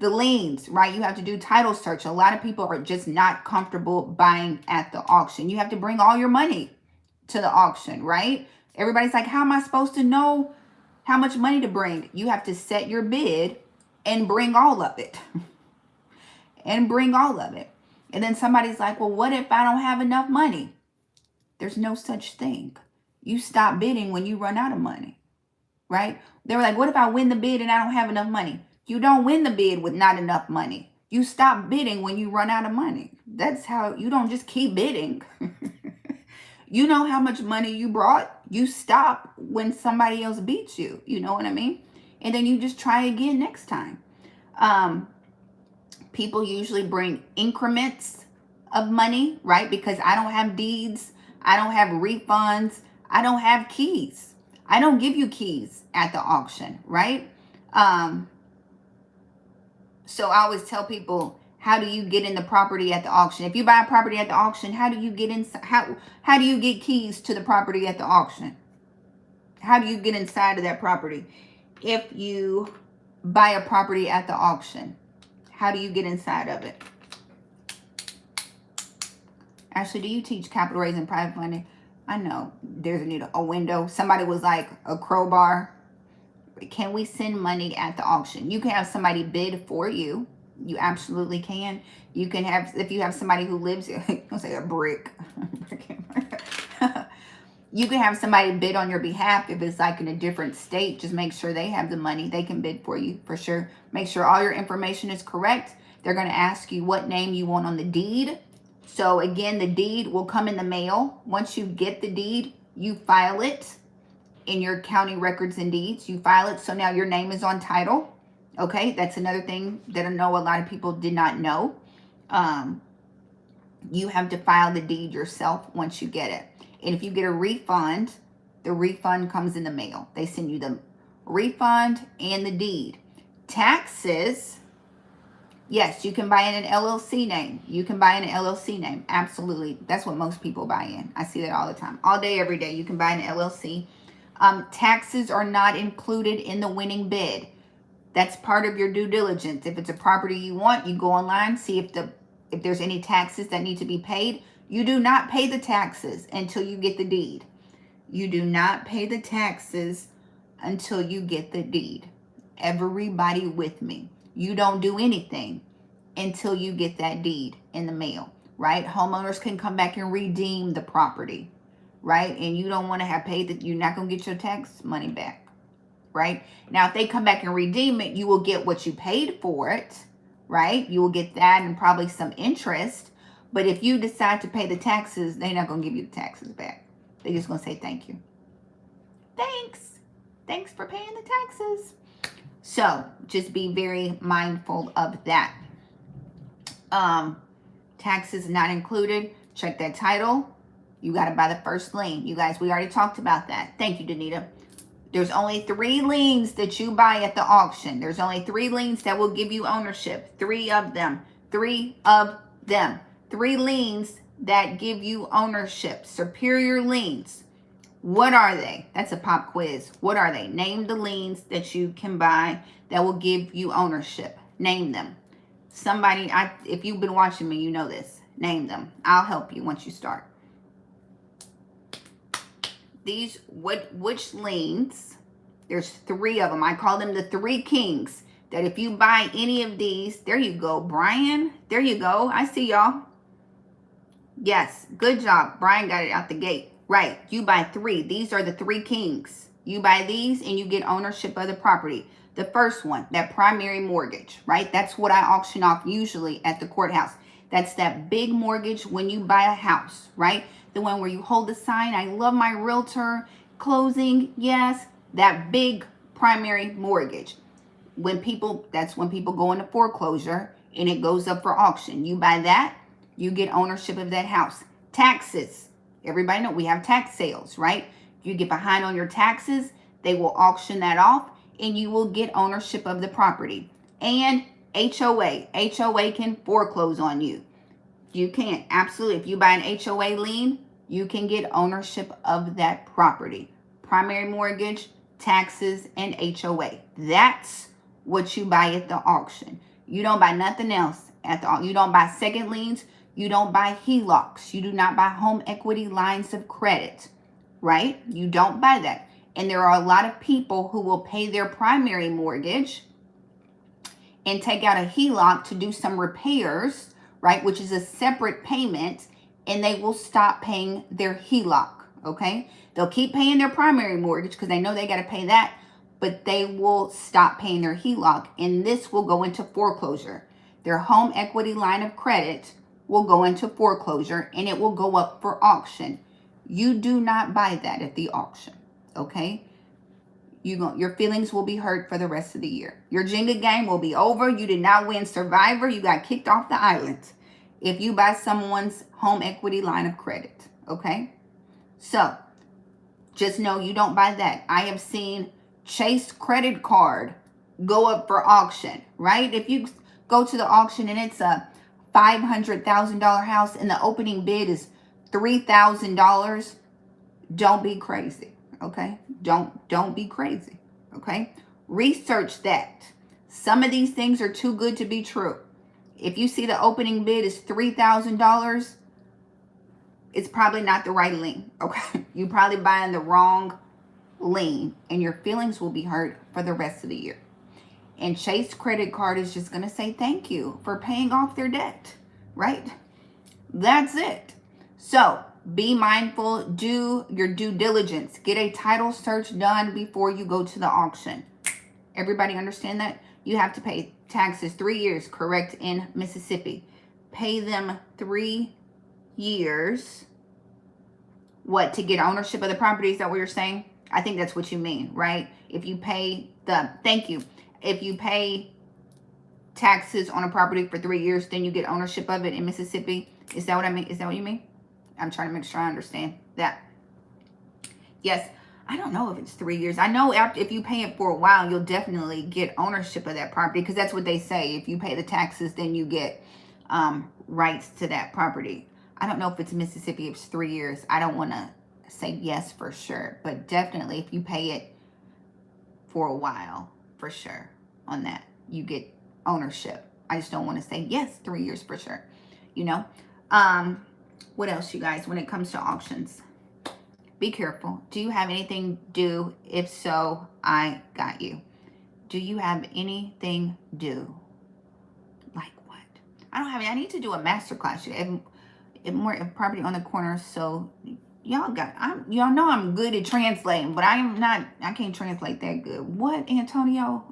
The liens, right? You have to do title search. A lot of people are just not comfortable buying at the auction. You have to bring all your money to the auction, right? Everybody's like, how am I supposed to know how much money to bring? You have to set your bid and bring all of it. And bring all of it. And then somebody's like, well, what if I don't have enough money? There's no such thing. You stop bidding when you run out of money, right? They were like, what if I win the bid and I don't have enough money? You don't win the bid with not enough money. You stop bidding when you run out of money. That's how, you don't just keep bidding. You know how much money you brought. You stop when somebody else beats you. You know what I mean? And then you just try again next time. People usually bring increments of money, right? Because I don't have deeds. I don't have refunds. I don't have keys. I don't give you keys at the auction, right? So I always tell people, how do you get in the property at the auction? If you buy a property at the auction, how do you get inside? How do you get keys to the property at the auction? How do you get inside of that property? If you buy a property at the auction, how do you get inside of it? Ashley, do you teach capital raising private funding? I know there's a window. Somebody was like, a crowbar. Can we send money at the auction? You can have somebody bid for you. You absolutely can. You can have, if you have somebody who lives, I'll say a brick. You can have somebody bid on your behalf. If it's like in a different state, just make sure they have the money. They can bid for you for sure. Make sure all your information is correct. They're going to ask you what name you want on the deed. So again, the deed will come in the mail. Once you get the deed, you file it in your county records and deeds. You file it. So now your name is on title. Okay. That's another thing that I know a lot of people did not know. You have to file the deed yourself once you get it. And if you get a refund, the refund comes in the mail. They send you the refund and the deed. Taxes, yes, you can buy in an LLC name. You can buy in an LLC name. Absolutely. That's what most people buy in. I see that all the time. All day, every day. You can buy in an LLC. Taxes are not included in the winning bid. That's part of your due diligence. If it's a property you want, you go online, see if there's any taxes that need to be paid. You do not pay the taxes until you get the deed. You do not pay the taxes until you get the deed. Everybody with me. You don't do anything until you get that deed in the mail, right? Homeowners can come back and redeem the property, right? And you don't want to have paid that. You're not going to get your tax money back, right? Now, if they come back and redeem it, you will get what you paid for it, right? You will get that and probably some interest. But if you decide to pay the taxes, they're not going to give you the taxes back. They're just going to say thank you. Thanks. Thanks for paying the taxes. So just be very mindful of that. Taxes not included. Check that title. You got to buy the first lien. You guys, we already talked about that. Thank you, Danita. There's only 3 liens that you buy at the auction. There's only 3 liens that will give you ownership. 3 of them. 3 of them. 3 liens that give you ownership. Superior liens. What are they? That's a pop quiz. What are they? Name the liens that you can buy that will give you ownership. Name them. Somebody, if you've been watching me, you know this. Name them. I'll help you once you start. Which liens? There's 3 of them. I call them the 3 kings. That if you buy any of these, there you go, Brian. There you go. I see y'all. Yes, good job. Brian got it out the gate. Right, you buy 3. These are the 3 kings. You buy these and you get ownership of the property. The first one, that primary mortgage, right? That's what I auction off usually at the courthouse. That's that big mortgage when you buy a house, right? The one where you hold the sign, I love my realtor, closing, yes. That big primary mortgage. That's when people go into foreclosure and it goes up for auction. You buy that. You get ownership of that house. Taxes. Everybody know we have tax sales, right? You get behind on your taxes, they will auction that off and you will get ownership of the property. And HOA. HOA can foreclose on you. You can. Absolutely. If you buy an HOA lien, you can get ownership of that property. Primary mortgage, taxes, and HOA. That's what you buy at the auction. You don't buy nothing else at the, you don't buy second liens. You don't buy HELOCs. You do not buy home equity lines of credit, right? You don't buy that. And there are a lot of people who will pay their primary mortgage and take out a HELOC to do some repairs, right? Which is a separate payment, and they will stop paying their HELOC, okay? They'll keep paying their primary mortgage because they know they got to pay that, but they will stop paying their HELOC, and this will go into foreclosure. Their home equity line of credit will go into foreclosure, and it will go up for auction. You do not buy that at the auction, okay? Your feelings will be hurt for the rest of the year. Your Jenga game will be over. You did not win Survivor. You got kicked off the island if you buy someone's home equity line of credit, okay? So just know you don't buy that. I have seen Chase credit card go up for auction, right? If you go to the auction and it's a $500,000 house and the opening bid is $3,000, don't be crazy, okay? Don't be crazy, okay? Research that. Some of these things are too good to be true. If you see the opening bid is $3,000, it's probably not the right lien, okay? You're probably buying the wrong lien, and your feelings will be hurt for the rest of the year. And Chase credit card is just going to say thank you for paying off their debt, right? That's it. So be mindful, do your due diligence. Get a title search done before you go to the auction. Everybody understand that? You have to pay taxes 3 years, correct, in Mississippi. Pay them 3 years. What, to get ownership of the property? Is that what you're saying? I think that's what you mean, right? If you pay the, thank you. If you pay taxes on a property for 3 years, then you get ownership of it in Mississippi. Is that what I mean? Is that what you mean? I'm trying to make sure I understand that. Yes. I don't know if it's 3 years. I know if you pay it for a while, you'll definitely get ownership of that property, because that's what they say. If you pay the taxes, then you get rights to that property. I don't know if it's Mississippi, if it's 3 years. I don't want to say yes for sure, but definitely if you pay it for a while, for sure, on that, you get ownership. I just don't want to say yes, 3 years for sure, you know. What else, you guys, when it comes to auctions? Be careful. Do you have anything due? If so, I got you. Do you have anything due? Like what? I don't have it. I need to do a masterclass. More property on the corner. So y'all know I'm good at translating, but I can't translate that good. What, Antonio?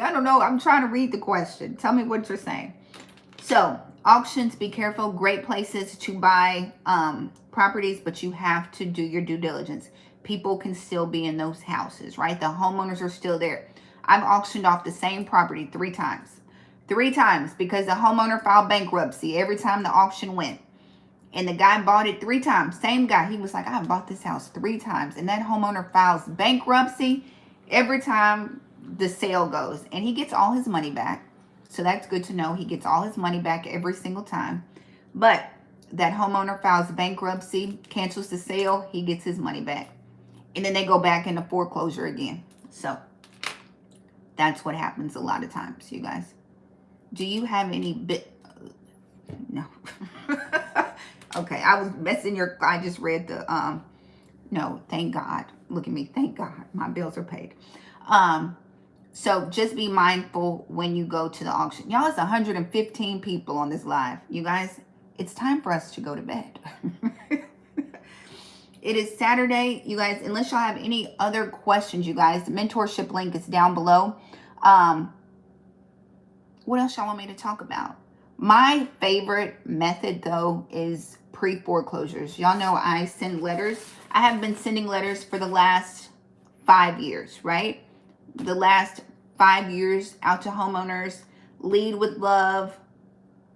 I don't know. I'm trying to read the question. Tell me what you're saying. So auctions, be careful. Great places to buy properties, but you have to do your due diligence. People can still be in those houses, right? The homeowners are still there. I've auctioned off the same property 3 times. 3 times, because the homeowner filed bankruptcy every time the auction went. And the guy bought it 3 times. Same guy. He was like, I bought this house 3 times. And that homeowner files bankruptcy every time the sale goes. And he gets all his money back. So that's good to know. He gets all his money back every single time. But that homeowner files bankruptcy, cancels the sale, he gets his money back. And then they go back into foreclosure again. So that's what happens a lot of times, you guys. Do you have any no. Okay, I was messing I just read the, no, thank God. Look at me, thank God. My bills are paid. So just be mindful when you go to the auction. Y'all, it's 115 people on this live. You guys, it's time for us to go to bed. It is Saturday, you guys. Unless y'all have any other questions, you guys, the mentorship link is down below. What else y'all want me to talk about? My favorite method, though, is pre-foreclosures. Y'all know I send letters. I have been sending letters for the last 5 years, right? The last 5 years out to homeowners, lead with love,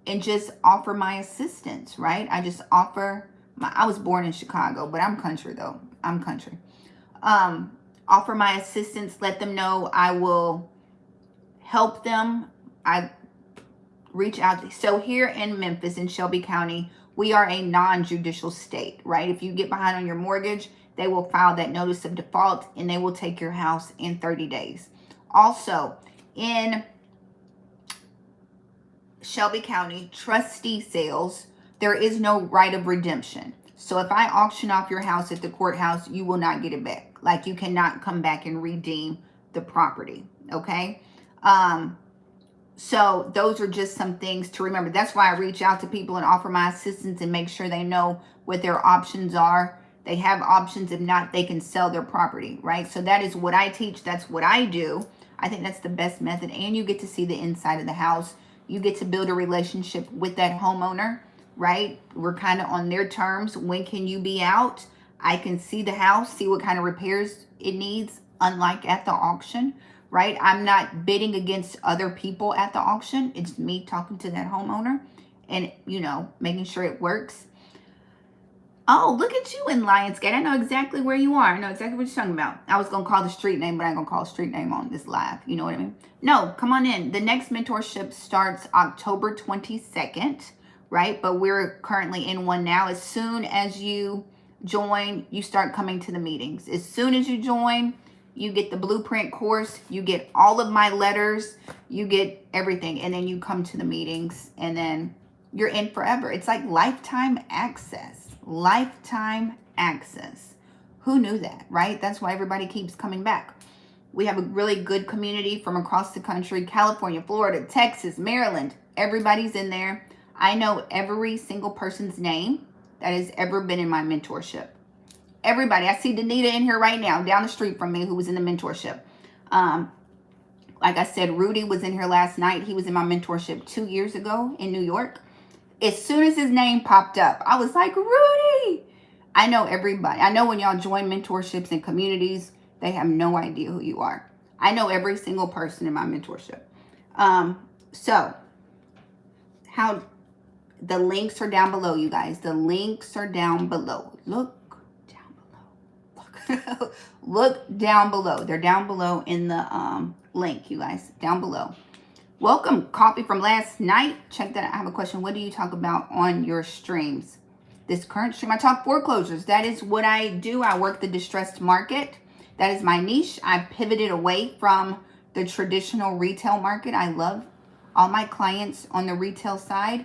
and just offer my assistance, right? I just offer I was born in Chicago, but I'm country, though. I'm country. Offer my assistance, let them know I will help them. I reach out. So here in Memphis, in Shelby County, we are a non-judicial state, right? If you get behind on your mortgage, they will file that notice of default and they will take your house in 30 days. Also, in Shelby County, trustee sales, there is no right of redemption. So if I auction off your house at the courthouse, you will not get it back. Like, you cannot come back and redeem the property, okay? So those are just some things to remember. That's why I reach out to people and offer my assistance and make sure they know what their options are. They have options. If not, they can sell their property, right? So that is what I teach. That's what I do. I think that's the best method. And you get to see the inside of the house. You get to build a relationship with that homeowner, right? We're kind of on their terms. When can you be out? I can see the house, see what kind of repairs it needs, unlike at the auction, right? I'm not bidding against other people at the auction. It's me talking to that homeowner and, you know, making sure it works. Oh, look at you in Lionsgate. I know exactly where you are. I know exactly what you're talking about. I was going to call the street name, but I ain't going to call a street name on this live. You know what I mean? No, come on in. The next mentorship starts October 22nd, right? But we're currently in one now. As soon as you join, you start coming to the meetings. As soon as you join, you get the blueprint course. You get all of my letters. You get everything. And then you come to the meetings. And then you're in forever. It's like lifetime access. Lifetime access. Who knew that, right? That's why everybody keeps coming back. We have a really good community from across the country. California, Florida, Texas, Maryland. Everybody's in there. I know every single person's name that has ever been in my mentorship. Everybody. I see Danita in here right now, down the street from me, who was in the mentorship. Like I said, Rudy was in here last night. He was in my mentorship 2 years ago in New York. As soon as his name popped up, I was like, Rudy. I know everybody. I know when y'all join mentorships and communities, they have no idea who you are. I know every single person in my mentorship. So how the links are down below, you guys. The links are down below. Look down below. Look, look down below. They're down below in the link, you guys. Down below. Welcome, Coffee from last night. Check that out. I have a question. What do you talk about on your streams? This current stream, I talk foreclosures. That is what I do. I work the distressed market. That is my niche. I pivoted away from the traditional retail market. I love all my clients on the retail side,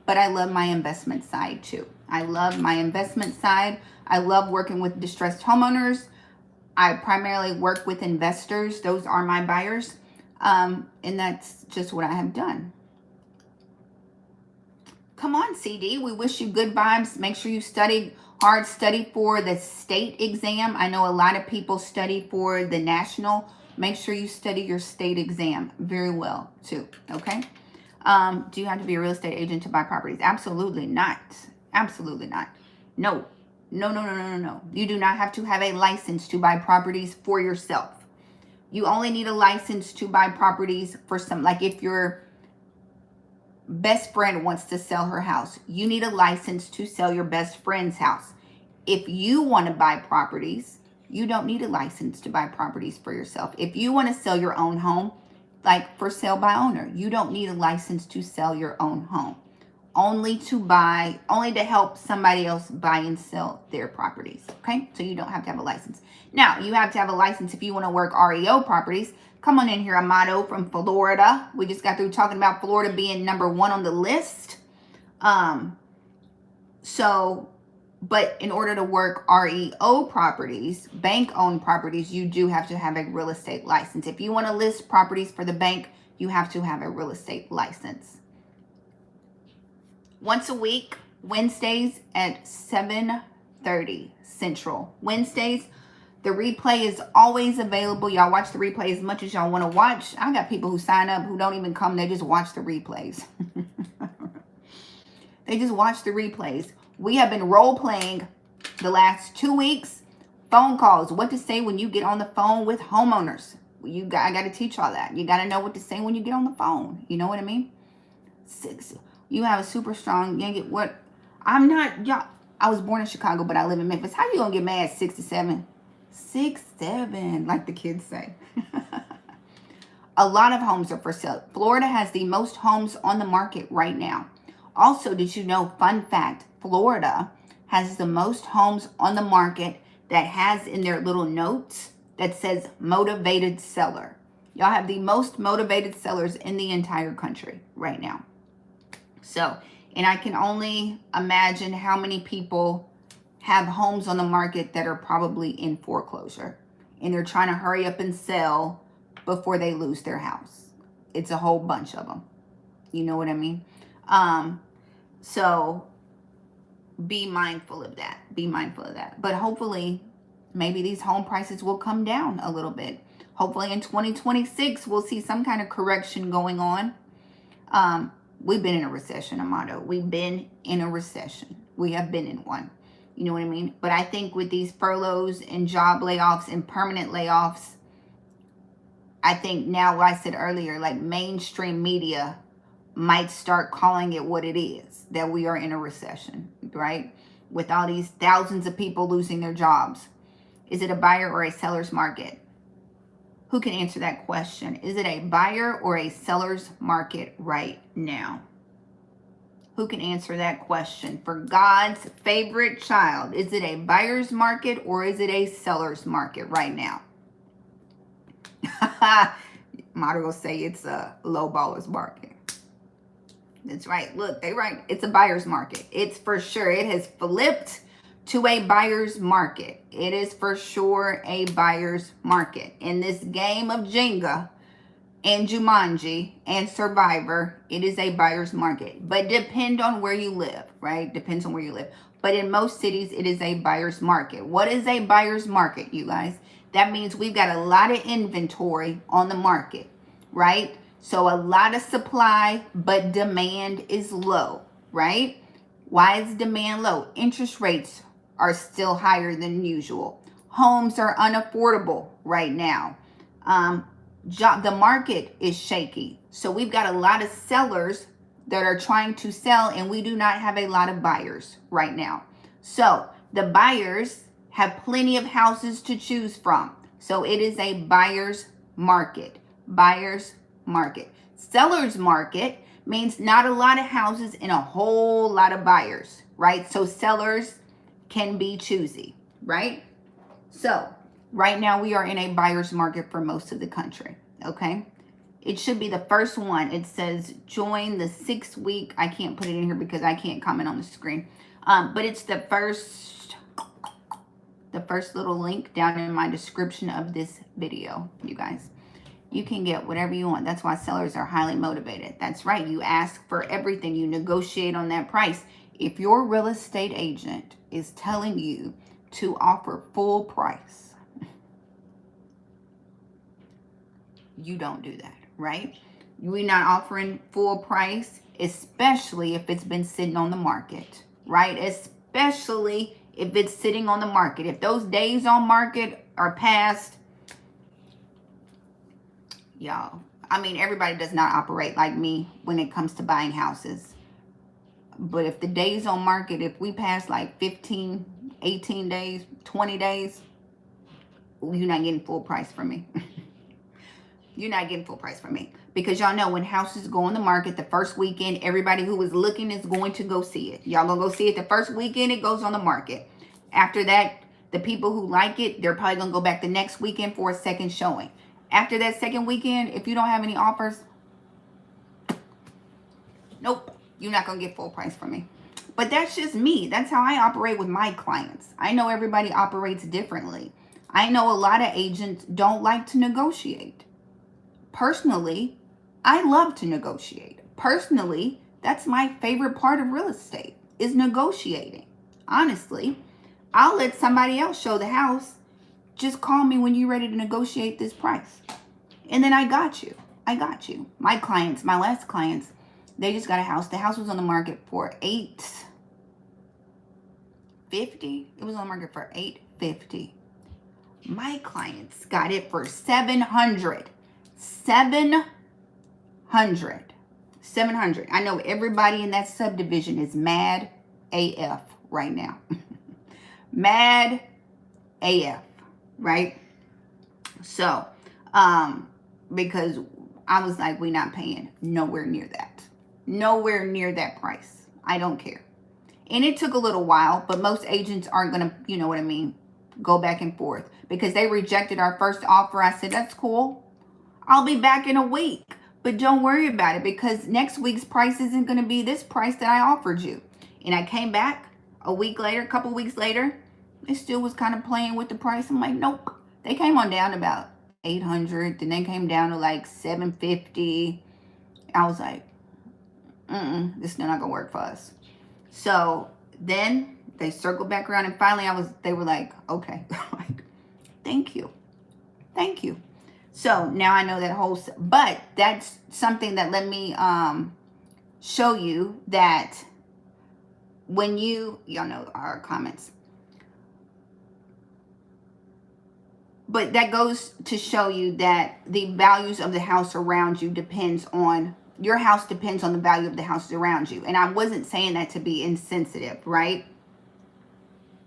but I love my investment side too. I love my investment side. I love working with distressed homeowners. I primarily work with investors. Those are my buyers. And that's just what I have done. Come on, CD. We wish you good vibes. Make sure you study hard. Study for the state exam. I know a lot of people study for the national. Make sure you study your state exam very well, too. Okay? Do you have to be a real estate agent to buy properties? Absolutely not. Absolutely not. No. No, no, no, no, no, no. You do not have to have a license to buy properties for yourself. You only need a license to buy properties for some, like if your best friend wants to sell her house, you need a license to sell your best friend's house. If you want to buy properties, you don't need a license to buy properties for yourself. If you want to sell your own home, like for sale by owner, you don't need a license to sell your own home. Only to help somebody else buy and sell their properties, okay? So you don't have to have a license. Now, you have to have a license if you want to work REO properties. Come on in here, Amato from Florida. We just got through talking about Florida being #1 on the list. But in order to work REO properties, bank-owned properties, you do have to have a real estate license. If you want to list properties for the bank, you have to have a real estate license. Once a week, Wednesdays at 7:30 Central. Wednesdays, the replay is always available. Y'all watch the replay as much as y'all want to watch. I got people who sign up who don't even come. They just watch the replays. They just watch the replays. We have been role-playing the last 2 weeks. Phone calls. What to say when you get on the phone with homeowners. I got to teach all that. You got to know what to say when you get on the phone. You know what I mean? You have a super strong, I'm not, y'all, I was born in Chicago, but I live in Memphis. How you gonna get mad 6'7"? 6'7", like the kids say. A lot of homes are for sale. Florida has the most homes on the market right now. Also, did you know, fun fact, Florida has the most homes on the market that has in their little notes that says motivated seller. Y'all have the most motivated sellers in the entire country right now. So, and I can only imagine how many people have homes on the market that are probably in foreclosure. And they're trying to hurry up and sell before they lose their house. It's a whole bunch of them. You know what I mean? So be mindful of that. Be mindful of that. But hopefully, maybe these home prices will come down a little bit. Hopefully in 2026, we'll see some kind of correction going on. We've been in a recession, Amato. We've been in a recession. We have been in one. You know what I mean? But I think with these furloughs and job layoffs and permanent layoffs, I think now what I said earlier, like mainstream media might start calling it what it is, that we are in a recession, right? With all these thousands of people losing their jobs. Is it a buyer or a seller's market? Who can answer that question? Is it a buyer or a seller's market right now? Who can answer that question? For God's favorite child, is it a buyer's market or is it a seller's market right now? Motto will say it's a low baller's market. That's right. Look, they right. It's a buyer's market. It's for sure. It has flipped to a buyer's market. It is for sure a buyer's market. In this game of Jenga and Jumanji and Survivor, it is a buyer's market. But depend on where you live, right? Depends on where you live. But in most cities, it is a buyer's market. What is a buyer's market, you guys? That means we've got a lot of inventory on the market, right? So a lot of supply, but demand is low, right? Why is demand low? Interest rates are still higher than usual. Homes are unaffordable right now. The market is shaky. So we've got a lot of sellers that are trying to sell, and we do not have a lot of buyers right now. So the buyers have plenty of houses to choose from. So it is a buyer's market. Buyer's market. Seller's market means not a lot of houses and a whole lot of buyers, right? So sellers can be choosy, right? So right now we are in a buyer's market for most of the country, okay? It should be the first one. It says join the 6-week. I can't put it in here because I can't comment on the screen. But it's the first little link down in my description of this video, you guys. You can get whatever you want. That's why sellers are highly motivated. That's right. You ask for everything. You negotiate on that price. If your real estate agent is telling you to offer full price, you don't do that, right? We're not offering full price, especially if it's been sitting on the market, right? Especially if it's sitting on the market. If those days on market are past, y'all, I mean, everybody does not operate like me when it comes to buying houses. But if the days on market, if we pass like 15, 18 days, 20 days, you're not getting full price from me. You're not getting full price from me. Because y'all know when houses go on the market the first weekend, everybody who is looking is going to go see it. Y'all gonna go see it the first weekend it goes on the market. After that, the people who like it, they're probably gonna go back the next weekend for a second showing. After that second weekend, if you don't have any offers, nope, you're not going to get full price from me. But that's just me. That's how I operate with my clients. I know everybody operates differently. I know a lot of agents don't like to negotiate. Personally, I love to negotiate. Personally, that's my favorite part of real estate, is negotiating. Honestly, I'll let somebody else show the house. Just call me when you're ready to negotiate this price. And then I got you. I got you. My clients, my last clients, they just got a house. The house was on the market for $850. It was on the market for $850. My clients got it for $700. $700. I know everybody in that subdivision is mad AF right now. Mad AF. Right? So, because I was like, we're not paying nowhere near that. Nowhere near that price. I don't care. And it took a little while, but most agents aren't going to, you know what I mean, go back and forth because they rejected our first offer. I said, that's cool. I'll be back in a week. But don't worry about it because next week's price isn't going to be this price that I offered you. And I came back a week later, a couple weeks later. They still was kind of playing with the price. I'm like, nope. They came on down to about 800. Then they came down to like 750. I was like, this is not going to work for us. So then they circled back around and finally they were like, okay. Like, thank you. Thank you. So now I know that whole, but that's something that let me show you that when y'all know our comments, but that goes to show you that the values of the house around you your house depends on the value of the houses around you. And I wasn't saying that to be insensitive, right?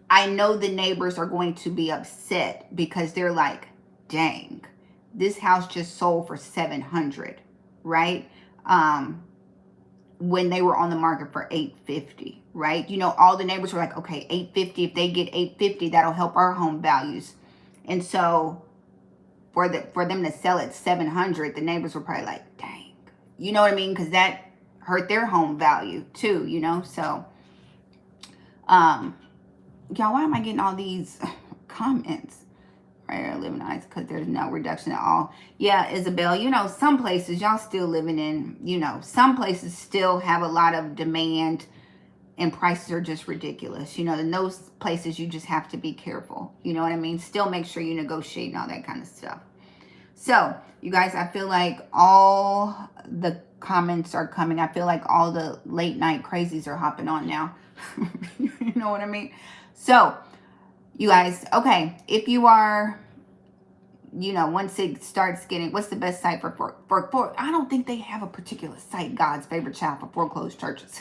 I know the neighbors are going to be upset because they're like, dang, this house just sold for $700, right? When they were on the market for $850, right? You know, all the neighbors were like, okay, $850. If they get $850, that'll help our home values. And so for them to sell at $700, the neighbors were probably like, dang. You know what I mean? Because that hurt their home value too, you know? So, y'all, why am I getting all these comments? Right, living nice because there's no reduction at all. Yeah, Isabel, you know, some places y'all still living in, you know, some places still have a lot of demand and prices are just ridiculous. You know, in those places you just have to be careful. You know what I mean? Still make sure you negotiate and all that kind of stuff. So, you guys, I feel like all the comments are coming. I feel like all the late night crazies are hopping on now. You know what I mean? So, you guys, okay, if you are, you know, once it starts getting, what's the best site for I don't think they have a particular site, God's favorite child, for foreclosed churches.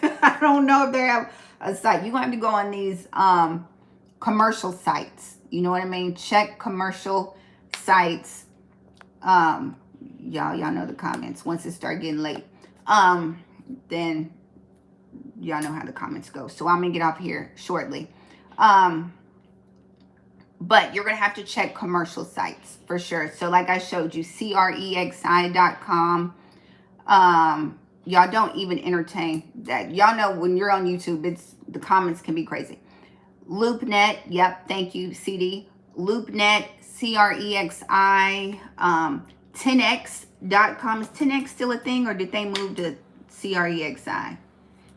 I don't know if they have a site. You're going to have to go on these commercial sites. You know what I mean? Check commercial sites. Y'all know the comments. Once it start getting late, then y'all know how the comments go. So I'm going to get off here shortly. But you're going to have to check commercial sites for sure. So like I showed you, crexi.com. Y'all don't even entertain that. Y'all know when you're on YouTube, the comments can be crazy. LoopNet. Yep. Thank you, CD. LoopNet, CREXI, 10x.com. Is 10x still a thing or did they move to CREXI?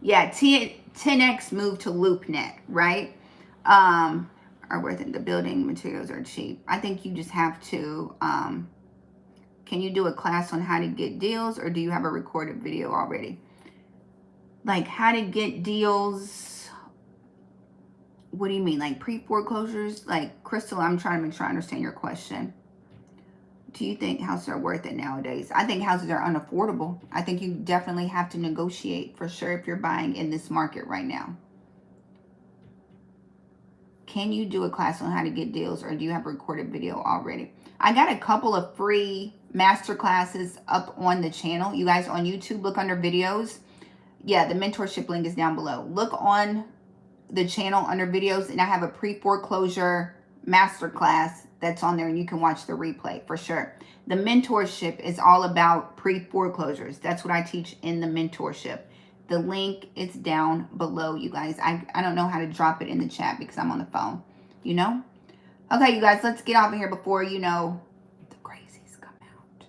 Yeah, 10x moved to LoopNet, right? Are worth it. The building materials are cheap. I think you just have to, can you do a class on how to get deals or do you have a recorded video already? Like how to get deals, what do you mean? Like pre-foreclosures? Like Crystal, I'm trying to make sure I understand your question. Do you think houses are worth it nowadays? I think houses are unaffordable. I think you definitely have to negotiate for sure if you're buying in this market right now. Can you do a class on how to get deals or do you have a recorded video already? I got a couple of free master classes up on the channel. You guys on YouTube, look under videos. Yeah, the mentorship link is down below. Look on the channel under videos and I have a pre-foreclosure master class that's on there and you can watch the replay for sure. The mentorship is all about pre-foreclosures. That's what I teach in the mentorship. The link is down below, you guys. I don't know how to drop it in the chat because I'm on the phone, you know? Okay, you guys, let's get off of here before, you know, the crazies come out.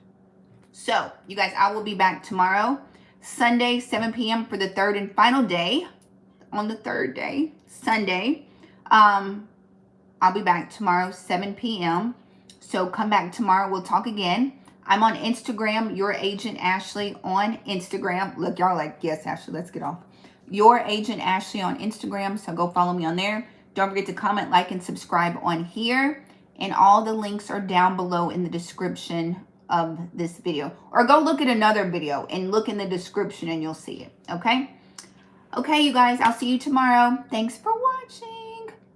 So, you guys, I will be back tomorrow, Sunday, 7 p.m. for the third and final day. On the third day, Sunday. I'll be back tomorrow, 7 p.m. So come back tomorrow. We'll talk again. I'm on Instagram, Your Agent Ashley on Instagram. Look, y'all like, yes, Ashley, let's get off. Your Agent Ashley on Instagram. So go follow me on there. Don't forget to comment, like, and subscribe on here. And all the links are down below in the description of this video. Or go look at another video and look in the description and you'll see it. Okay? Okay, you guys, I'll see you tomorrow. Thanks for watching.